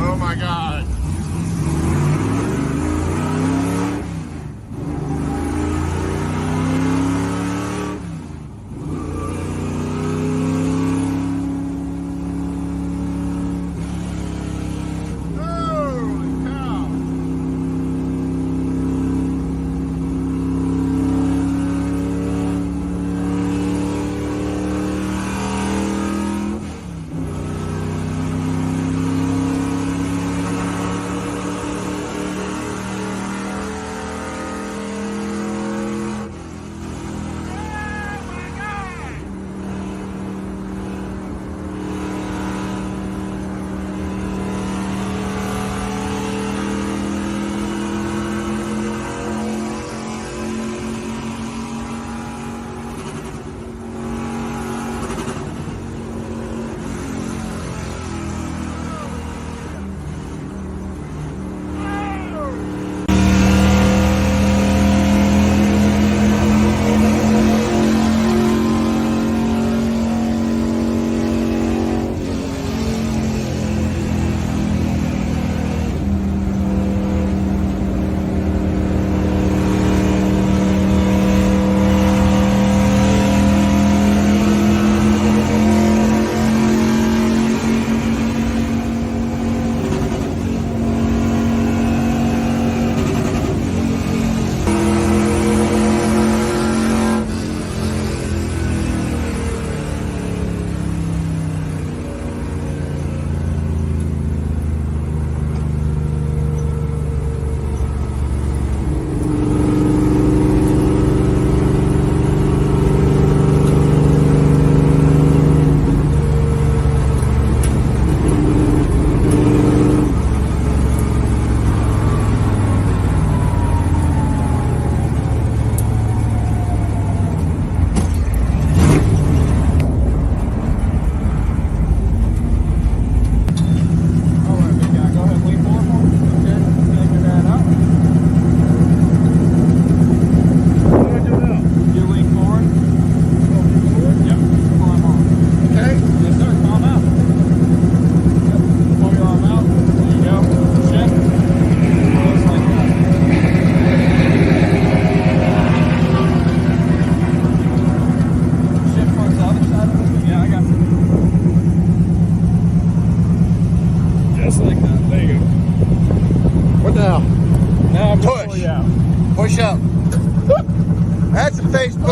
Oh my God.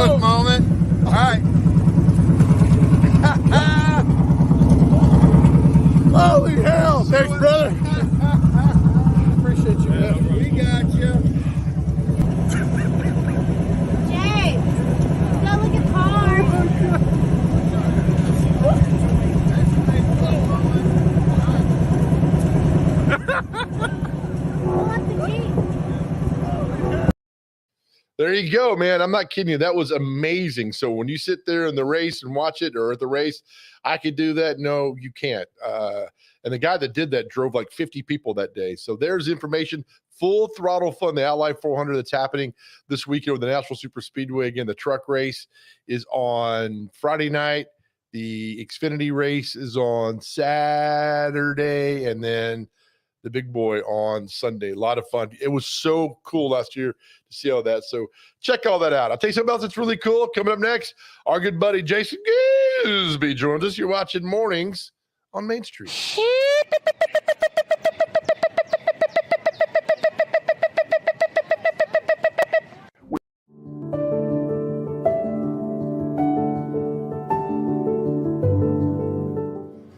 Facebook moment. All right. Holy hell. Thanks, brother. Appreciate you, man. We got you. Jay, go look at car. There you go, man. I'm not kidding you. That was amazing. So when you sit there in the race and watch it, or at the race, I could do that. No, you can't. And the guy that did that drove like 50 people that day. So there's information. Full throttle fun, the Ally 400 that's happening this weekend with the National Super Speedway. Again, the truck race is on Friday night. The Xfinity race is on Saturday. And then the big boy on Sunday. A lot of fun. It was so cool last year to see all that. So check all that out. I'll tell you something else that's really cool. Coming up next, our good buddy Jason Gooseby joins us. You're watching Mornings on Main Street.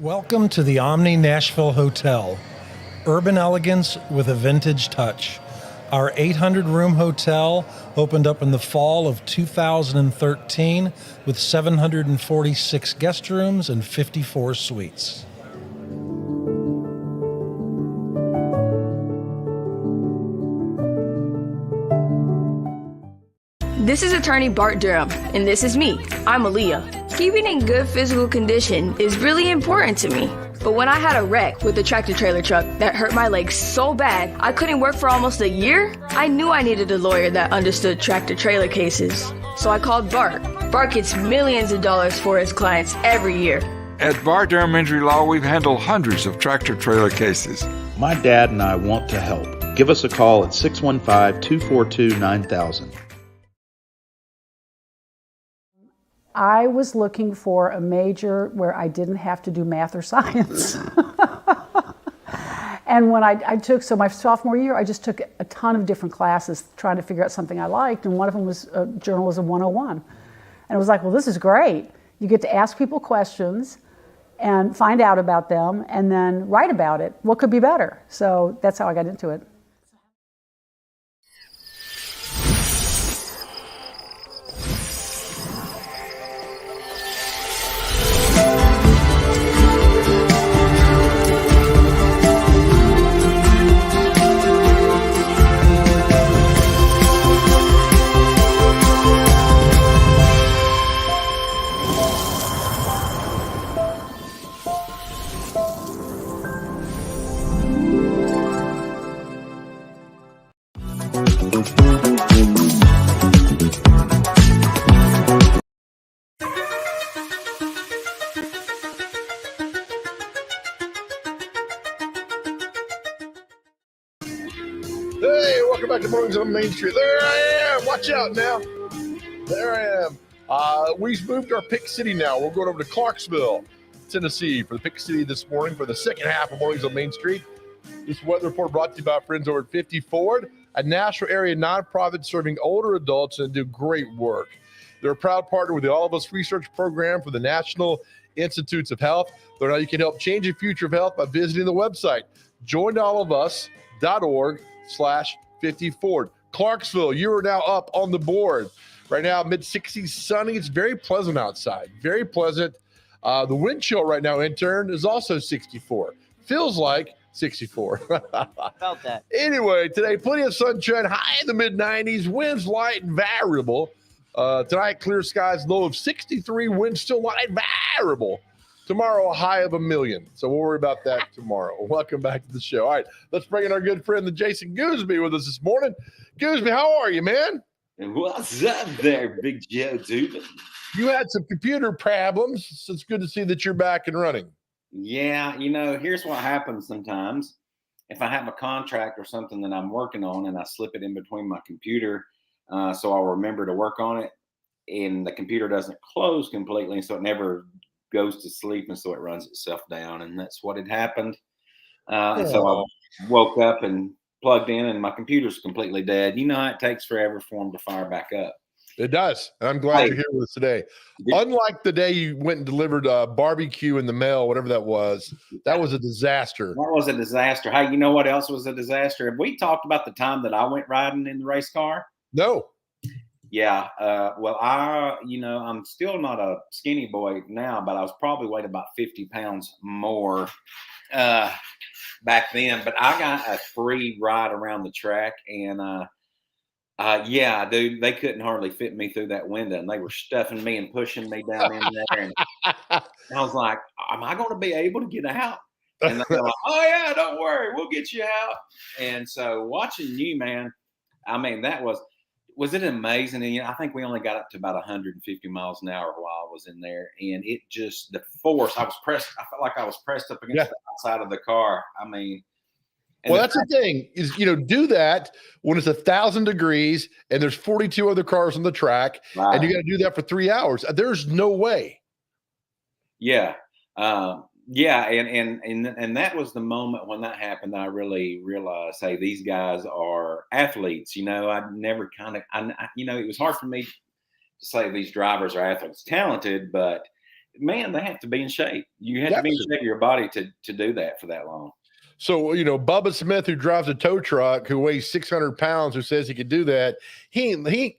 Welcome to the Omni Nashville Hotel. Urban elegance with a vintage touch. Our 800-room hotel opened up in the fall of 2013 with 746 guest rooms and 54 suites. This is attorney Bart Durham, and this is me. I'm Aaliyah. Keeping in good physical condition is really important to me. But when I had a wreck with a tractor-trailer truck that hurt my legs so bad I couldn't work for almost a year, I knew I needed a lawyer that understood tractor-trailer cases. So I called Bart. Bart gets millions of dollars for his clients every year. At Bart Durham Injury Law, we've handled hundreds of tractor-trailer cases. My dad and I want to help. Give us a call at 615-242-9000. I was looking for a major where I didn't have to do math or science. And when I took, so my sophomore year, I just took a ton of different classes trying to figure out something I liked, and one of them was Journalism 101. And it was like, well, this is great. You get to ask people questions and find out about them and then write about it. What could be better? So that's how I got into it. Hey, welcome back to Mornings on Main Street. There I am. Watch out now. There I am. We've moved our pick city now. We're going over to Clarksville, Tennessee for the pick city this morning for the second half of Mornings on Main Street. This weather report brought to you by our friends over at 50 Ford, a Nashville area nonprofit serving older adults and do great work. They're a proud partner with the All of Us research program for the National Institutes of Health. Learn how you can help change the future of health by visiting the website, joinallofus.org/50 Ford. Clarksville, you are now up on the board. Right now, mid-60s, sunny. It's very pleasant outside. Very pleasant. The wind chill right now, intern, is also 64. Feels like 64. About that. Anyway, today, plenty of sunshine, high in the mid-90s, winds light and variable. Tonight, clear skies, low of 63, winds still light and variable. Tomorrow, a high of 1 million. So we'll worry about that tomorrow. Welcome back to the show. All right, let's bring in our good friend, the Jason Gooseby, with us this morning. Gooseby, how are you, man? What's up there, Big Joe Dubin? You had some computer problems, so it's good to see that you're back and running. Yeah, you know, here's what happens sometimes. If I have a contract or something that I'm working on and I slip it in between my computer, so I'll remember to work on it, and the computer doesn't close completely, so it never goes to sleep, and so it runs itself down, and that's what had happened. And so I woke up and plugged in, and my computer's completely dead. You know how it takes forever for them to fire back up. It does. And I'm glad Hey. you're here with us today. Unlike the day you went and delivered barbecue in the mail, whatever that was a disaster. That was a disaster. Hey, you know what else was a disaster? Have we talked about the time that I went riding in the race car? No. Yeah. Well, I'm still not a skinny boy now, but I was probably weighed about 50 pounds more back then. But I got a free ride around the track, and yeah, dude, they couldn't hardly fit me through that window, and they were stuffing me and pushing me down in there. And I was like, "Am I going to be able to get out?" And they're like, "Oh yeah, don't worry, we'll get you out." And so watching you, man, I mean, that was it amazing? And I think we only got up to about 150 miles an hour while I was in there, and it just the force. I felt like I was pressed up against the outside of the car. I mean. Well, that's the thing is, do that when it's 1,000 degrees and there's 42 other cars on the track, and you got to do that for 3 hours. There's no way. Yeah. Yeah. And that was the moment when that happened. I really realized, hey, these guys are athletes. I'd never it was hard for me to say these drivers are athletes, talented, but man, they have to be in shape. You have to be in shape of your body to do that for that long. So, Bubba Smith, who drives a tow truck, who weighs 600 pounds, who says he could do that.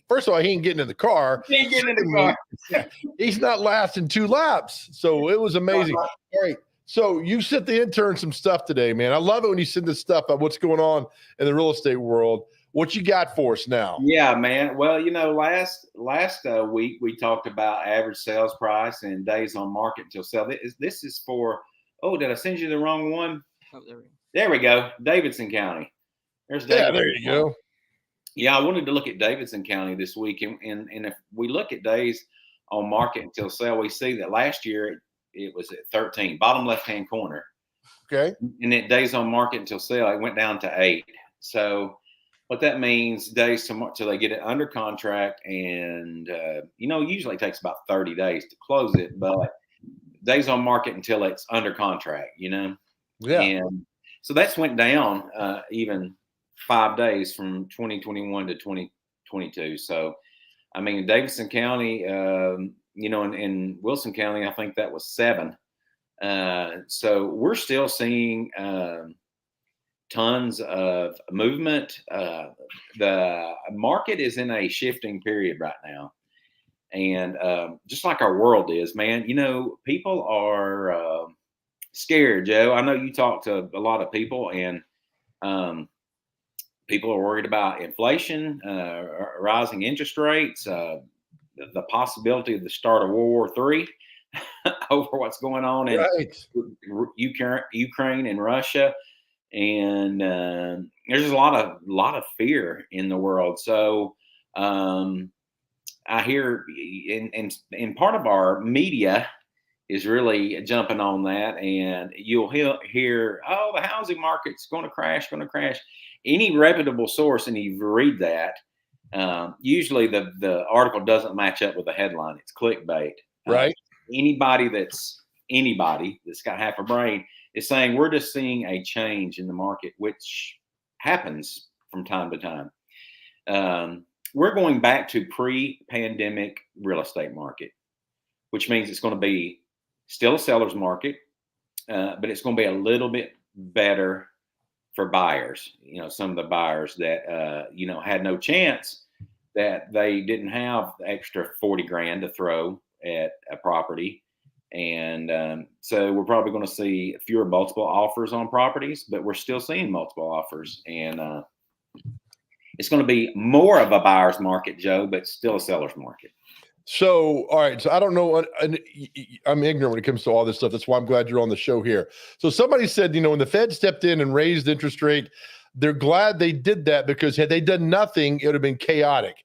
First of all, he ain't getting in the car. He ain't getting in the car. He's not lasting 2 laps. So it was amazing. All right. So you sent the intern some stuff today, man. I love it when you send this stuff about what's going on in the real estate world. What you got for us now? Yeah, man. Well, last week we talked about average sales price and days on market until sale. This is for, did I send you the wrong one? Oh, there we go. Davidson County. There's Davidson. Yeah, there you go. Yeah, I wanted to look at Davidson County this week. And if we look at days on market until sale, we see that last year it was at 13, bottom left-hand corner. Okay. And at days on market until sale, it went down to 8. So what that means, days till they get it under contract, and, usually it takes about 30 days to close it, but days on market until it's under contract, Yeah. And so that's went down even 5 days from 2021 to 2022. So, I mean, in Davidson County, in Wilson County, I think that was 7. So we're still seeing tons of movement. The market is in a shifting period right now. And just like our world is, man, people are scared, Joe. I know you talk to a lot of people, and people are worried about inflation, rising interest rates, the possibility of the start of World War III over what's going on in Ukraine and Russia, and there's a lot of fear in the world. So I hear, in part of our media is really jumping on that, and you'll hear, the housing market's going to crash. Any reputable source, and you read that, usually the article doesn't match up with the headline. It's clickbait. Right. Anybody that's got half a brain is saying we're just seeing a change in the market, which happens from time to time. We're going back to pre-pandemic real estate market, which means it's going to be still a seller's market, but it's going to be a little bit better for buyers. Some of the buyers that, had no chance, that they didn't have the extra 40 grand to throw at a property. And so we're probably going to see fewer multiple offers on properties, but we're still seeing multiple offers. And it's going to be more of a buyer's market, Joe, but still a seller's market. So, all right. So I don't know. I'm ignorant when it comes to all this stuff. That's why I'm glad you're on the show here. So somebody said, when the Fed stepped in and raised the interest rate, they're glad they did that, because had they done nothing, it would have been chaotic.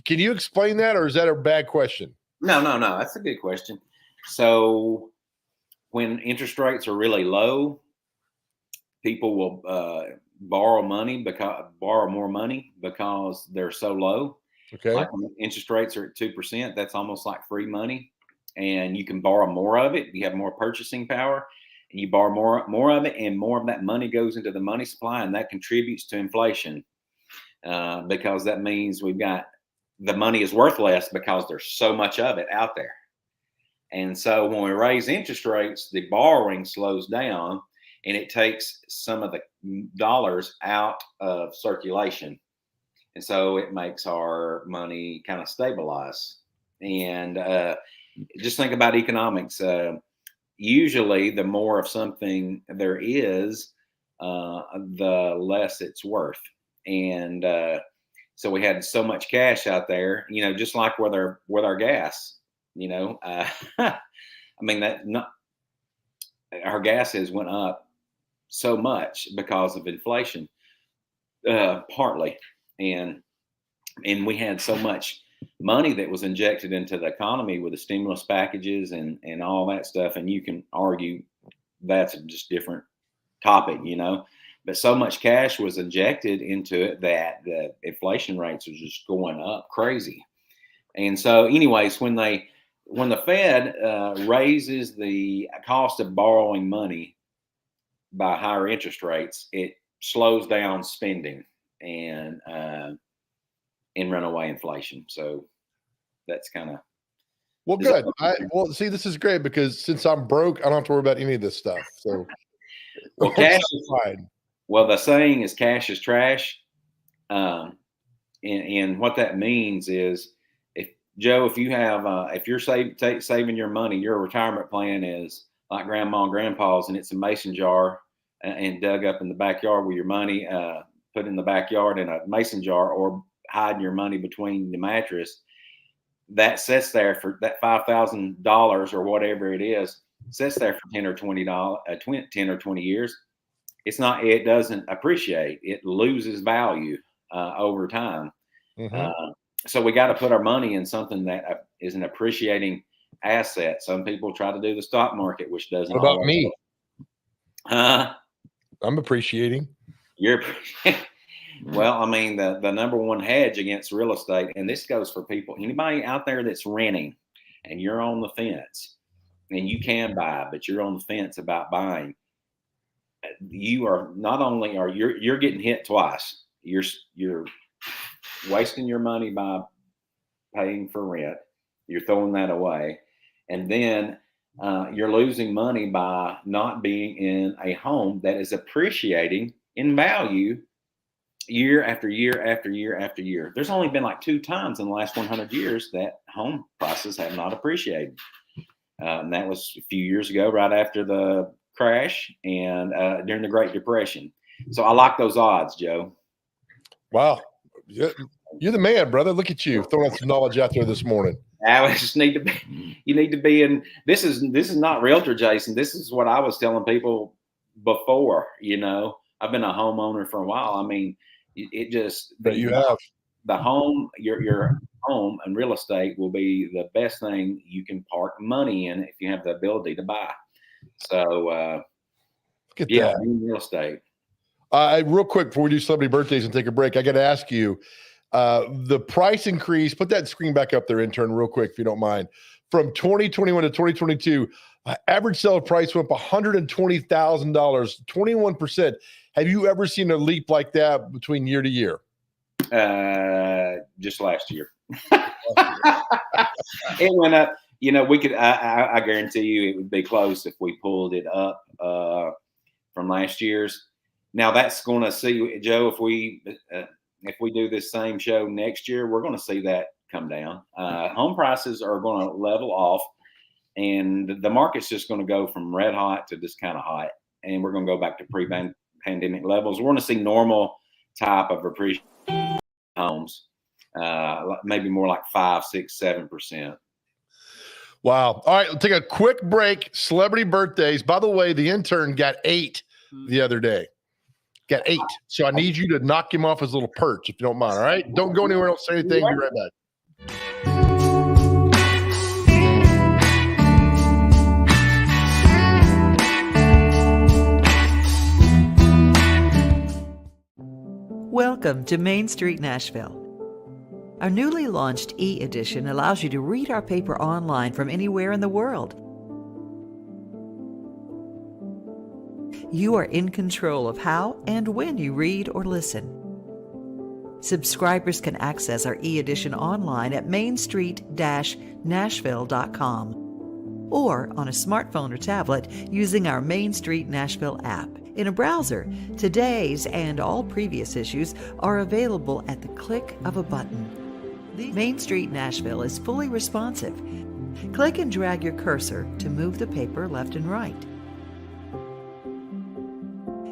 Can you explain that, or is that a bad question? No. That's a good question. So when interest rates are really low, people will borrow more money because they're so low. Okay. Like when interest rates are at 2%, that's almost like free money, and you can borrow more of it. You have more purchasing power, and you borrow more of it, and more of that money goes into the money supply, and that contributes to inflation, because that means we've got the money is worth less because there's so much of it out there. And so when we raise interest rates, the borrowing slows down and it takes some of the dollars out of circulation. And so it makes our money kind of stabilize. And just think about economics. Usually the more of something there is, the less it's worth. And so we had so much cash out there, just like with our gas, I mean, our gas has went up so much because of inflation, partly. And we had so much money that was injected into the economy with the stimulus packages and all that stuff. And you can argue that's a just different topic, but so much cash was injected into it that the inflation rates are just going up crazy. And so anyways, when the Fed raises the cost of borrowing money by higher interest rates, it slows down spending and runaway inflation. So that's kind of well, good. Well, see, this is great because since I'm broke, I don't have to worry about any of this stuff. So, well, cash is fine. Well, the saying is cash is trash, and what that means is, if you have if you're saving your money, your retirement plan is like grandma and grandpa's, and it's a mason jar and dug up in the backyard with your money put in the backyard in a mason jar, or hiding your money between the mattress, that sits there for that $5,000 or whatever it is, sits there for 10 or 20 years. It doesn't appreciate. It loses value over time. Mm-hmm. So we got to put our money in something that is an appreciating asset. Some people try to do the stock market, which doesn't. What about me? I'm appreciating. You're well, I mean, the number one hedge against real estate, and this goes for people, anybody out there that's renting and you're on the fence and you can buy, but you're on the fence about buying. You are not only you're getting hit twice. You're wasting your money by paying for rent. You're throwing that away. And then you're losing money by not being in a home that is appreciating in value year after year after year after year. There's only been like 2 times in the last 100 years that home prices have not appreciated. And that was a few years ago, right after the crash and during the Great Depression. So I like those odds, Joe. Wow. You're the man, brother. Look at you throwing some knowledge out there this morning. I just need to be, you need to be in, this is not realtor, Jason. This is what I was telling people before, I've been a homeowner for a while. I mean, it just, but you have the home, your home and real estate will be the best thing you can park money in if you have the ability to buy. So, look at that. Real estate. Real quick before we do celebrity birthdays and take a break, I got to ask you, the price increase, put that screen back up there, intern, real quick, if you don't mind. From 2021 to 2022, average sale price went up $120,000, 21%. Have you ever seen a leap like that between year to year? Just last year. It went up. We could, I guarantee you it would be close if we pulled it up from last year's. Now that's going to see, Joe, if we do this same show next year, we're going to see that come down. Home prices are going to level off, and the market's just going to go from red hot to just kind of hot, and we're going to go back to pre-pandemic levels. We're going to see normal type of appreciation homes, maybe more like 5%, 6%, 7%. Wow. All right, we'll take a quick break. Celebrity birthdays. By the way, the intern got 8 the other day. Got 8. So I need you to knock him off his little perch, if you don't mind. All right. Don't go anywhere else. Say anything. Be right back. Welcome to Main Street Nashville. Our newly launched e-edition allows you to read our paper online from anywhere in the world. You are in control of how and when you read or listen. Subscribers can access our e-edition online at mainstreet-nashville.com or on a smartphone or tablet using our Main Street Nashville app. In a browser, today's and all previous issues are available at the click of a button. Main Street Nashville is fully responsive. Click and drag your cursor to move the paper left and right.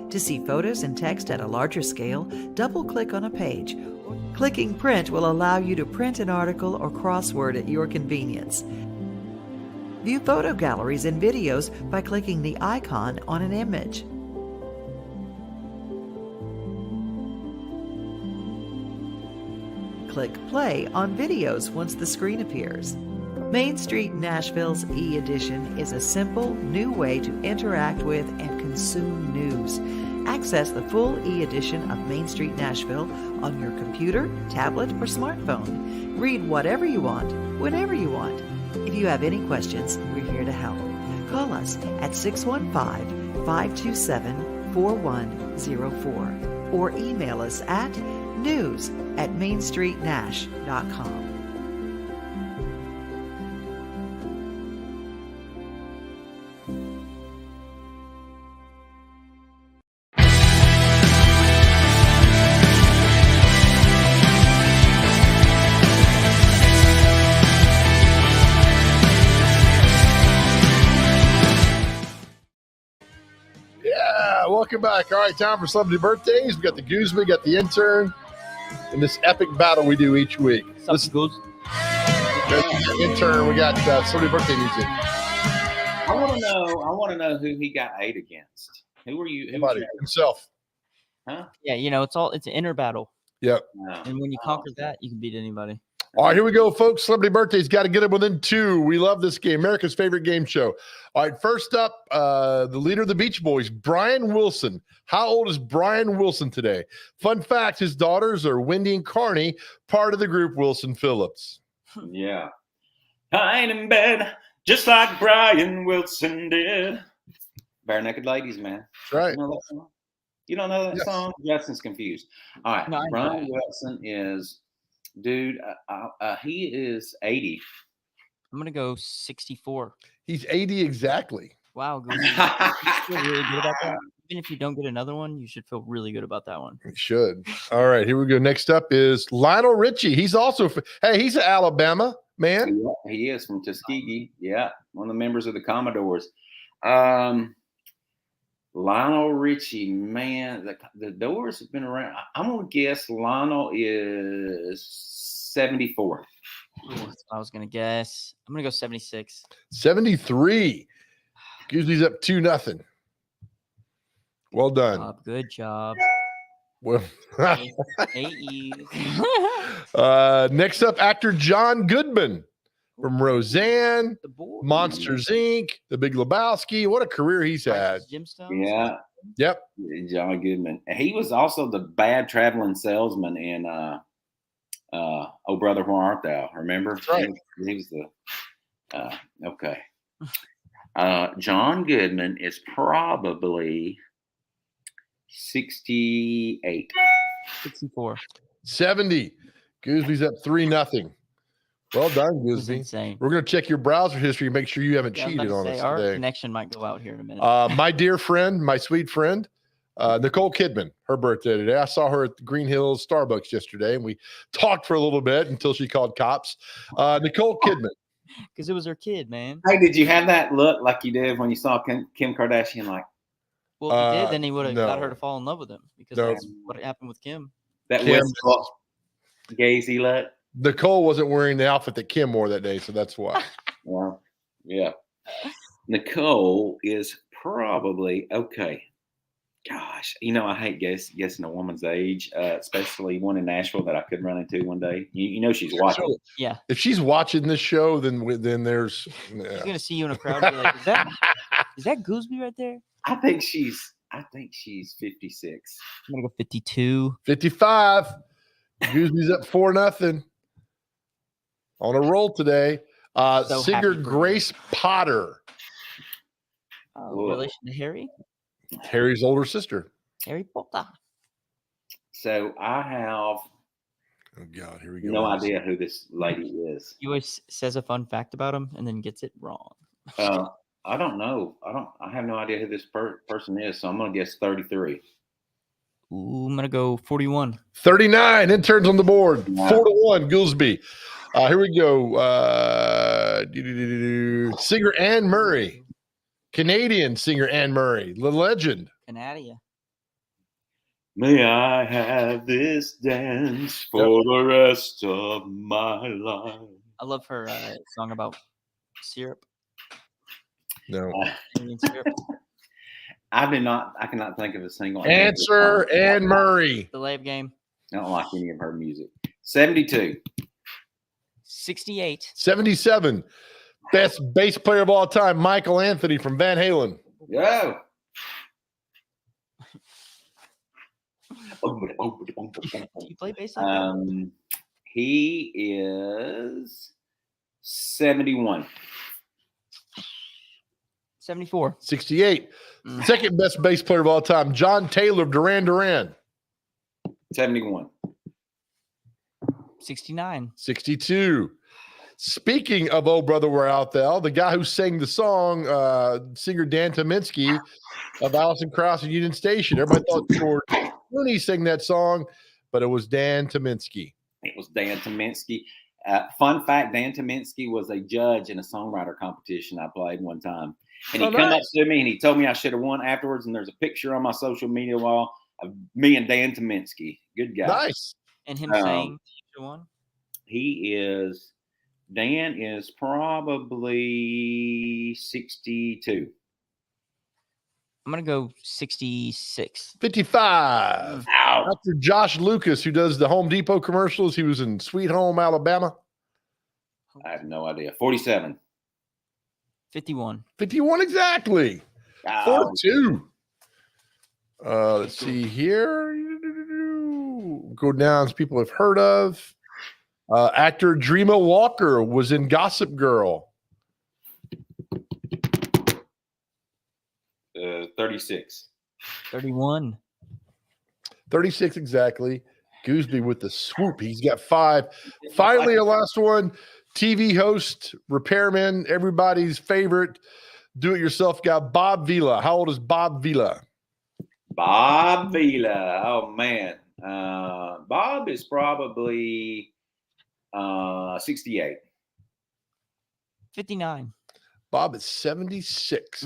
To see photos and text at a larger scale, double-click on a page. Clicking print will allow you to print an article or crossword at your convenience. View photo galleries and videos by clicking the icon on an image. Click play on videos once the screen appears. Main Street Nashville's e-edition is a simple, new way to interact with and consume news. Access the full e-edition of Main Street Nashville on your computer, tablet, or smartphone. Read whatever you want, whenever you want. If you have any questions, we're here to help. Call us at 615-527-4104 or email us at news@mainstreetnash.com. Welcome back. All right, time for celebrity birthdays. We got the Goose, we got the intern, in this epic battle we do each week. What's up, Goose? Intern, we got celebrity birthday music. I want to know who he got 8 against. Who are you? Who was your- Himself. Huh? Yeah, it's an inner battle. Yep. And when you conquer that, you can beat anybody. All right, here we go, folks. Celebrity birthdays. Got to get it within 2. We love this game. America's favorite game show. All right, first up, the leader of the Beach Boys, Brian Wilson. How old is Brian Wilson today? Fun fact, his daughters are Wendy and Carney, part of the group Wilson Phillips. Yeah. I ain't in bed just like Brian Wilson did. Bare Naked Ladies, man. That's right. You know that song? You don't know that Yes. song? Justin's confused. All right. No, I know Brian that. Wilson is, dude, he is 80. I'm going to go 64. He's 80 exactly. Wow, Goose. You feel really good about that? Even if you don't get another one, you should feel really good about that one. He should. All right, here we go. Next up is Lionel Richie. He's also, he's an Alabama man. Yeah, he is from Tuskegee. Yeah, one of the members of the Commodores. Lionel Richie, man, the Doors have been around. I'm going to guess Lionel is 74. That's what I was going to guess. I'm going to go 76. 73. Goosey's up 2-0. Well done. Good job. Well, Hey. next up, actor John Goodman from Roseanne, Monsters Inc., The Big Lebowski. What a career he's had. Yeah. Yep. John Goodman. He was also the bad traveling salesman in Oh Brother, Where Art Thou? Remember? That's right. He was the okay. John Goodman is probably 68. 64. 70. Goosey's up 3-0. Well done, Goosey. Insane. We're going to check your browser history and make sure you haven't Yeah, I was about cheated to on say, us our today. connection might go out here in a minute. My dear friend, my sweet friend, Nicole Kidman, her birthday today. I saw her at the Green Hills Starbucks yesterday, and we talked for a little bit until she called cops. Nicole Kidman. Because it was her kid, man. Hey, did you have that look like you did when you saw Kim Kardashian? Like, Well, if he did, then he would have got no. her to fall in love with him because No. that's what happened with Kim. that Kim. West gazy look. Nicole wasn't wearing the outfit that Kim wore that day, so that's why. Well, yeah. Nicole is probably okay. Gosh, I hate guessing a woman's age, especially one in Nashville that I could run into one day. You know she's watching. Yeah. If she's watching this show, then there's. She's going to see you in a crowd and be like, is that Gooseby right there? I think she's 56. I'm going to go 52. 55. Goosey's up 4-0. On a roll today. So Singer happy for Grace Potter. Relation to Harry? Harry's older sister. Harry Potter. So I have Oh God, here we go. No idea who this lady is. He always says a fun fact about him and then gets it wrong. I don't know. I have no idea who this person is. So I'm gonna guess 33. Ooh, I'm gonna go 41. 39 interns on the board. Yeah. 4-1, Goolsby. Here we go. Singer Anne Murray. Canadian singer Anne Murray, the legend. Canadia. May I have this dance for the rest of my life? I love her song about syrup. No. Syrup. I cannot think of a single Answer Anne Murray. The Lab Game. I don't like any of her music. 72. 68. 77. Best bass player of all time, Michael Anthony from Van Halen. Yo. You play bass like that? He is 71. 74. 68. Second best bass player of all time, John Taylor of Duran Duran. 71. 69. 62. Speaking of Oh Brother Where Art Thou, the guy who sang the song, singer Dan Tominski of Alison Krauss and Union Station. Everybody thought George Clooney sang that song, but it was Dan Tominski. It was Dan Tominski. Fun fact, Dan Tominski was a judge in a songwriter competition I played one time. And he come up to me and he told me I should have won afterwards. And there's a picture on my social media wall of me and Dan Tominski. Good guy. Nice. And him saying you won? Dan is probably 62. I'm going to go 66. 55. Dr. Josh Lucas, who does the Home Depot commercials. He was in Sweet Home, Alabama. I have no idea. 47. 51. 51 exactly. 42. Let's see here. Go down as people have heard of. Actor Dreama Walker was in Gossip Girl. 36. 31. 36 exactly. Gooseby with the swoop. He's got 5. Finally, a last one. TV host, repairman, everybody's favorite do-it-yourself guy, Bob Vila. How old is Bob Vila? Bob Vila. Oh, man. Bob is probably 68. 59. Bob is 76.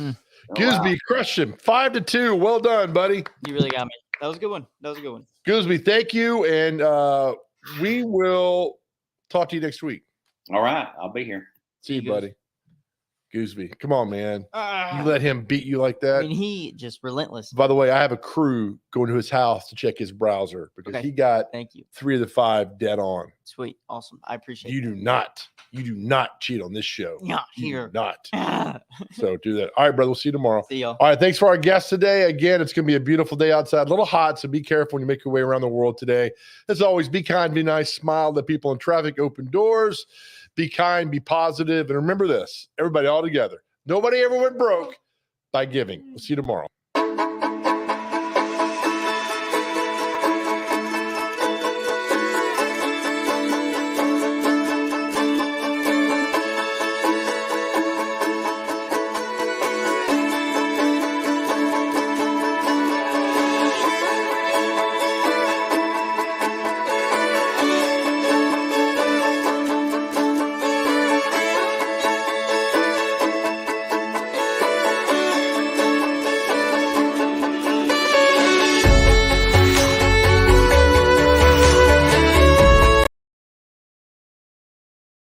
Gooseby crushed him. 5-2. Well done, buddy. You really got me. That was a good one. Gooseby, thank you. And we will talk to you next week. All right. I'll be here. See you, buddy. Gooseby, come on, man. You let him beat you like that. I mean, he just relentless. By the way, I have a crew going to his house to check his browser because he got 3 of the 5 dead on. Sweet. Awesome. I appreciate it. You do not cheat on this show. Not You here. do not. So do that. All right, brother. We'll see you tomorrow. See y'all. All right. Thanks for our guests today. Again, it's going to be a beautiful day outside. A little hot, so be careful when you make your way around the world today. As always, be kind, be nice, smile at people in traffic, open doors. Be kind, be positive, and remember this, everybody all together. Nobody ever went broke by giving. We'll see you tomorrow.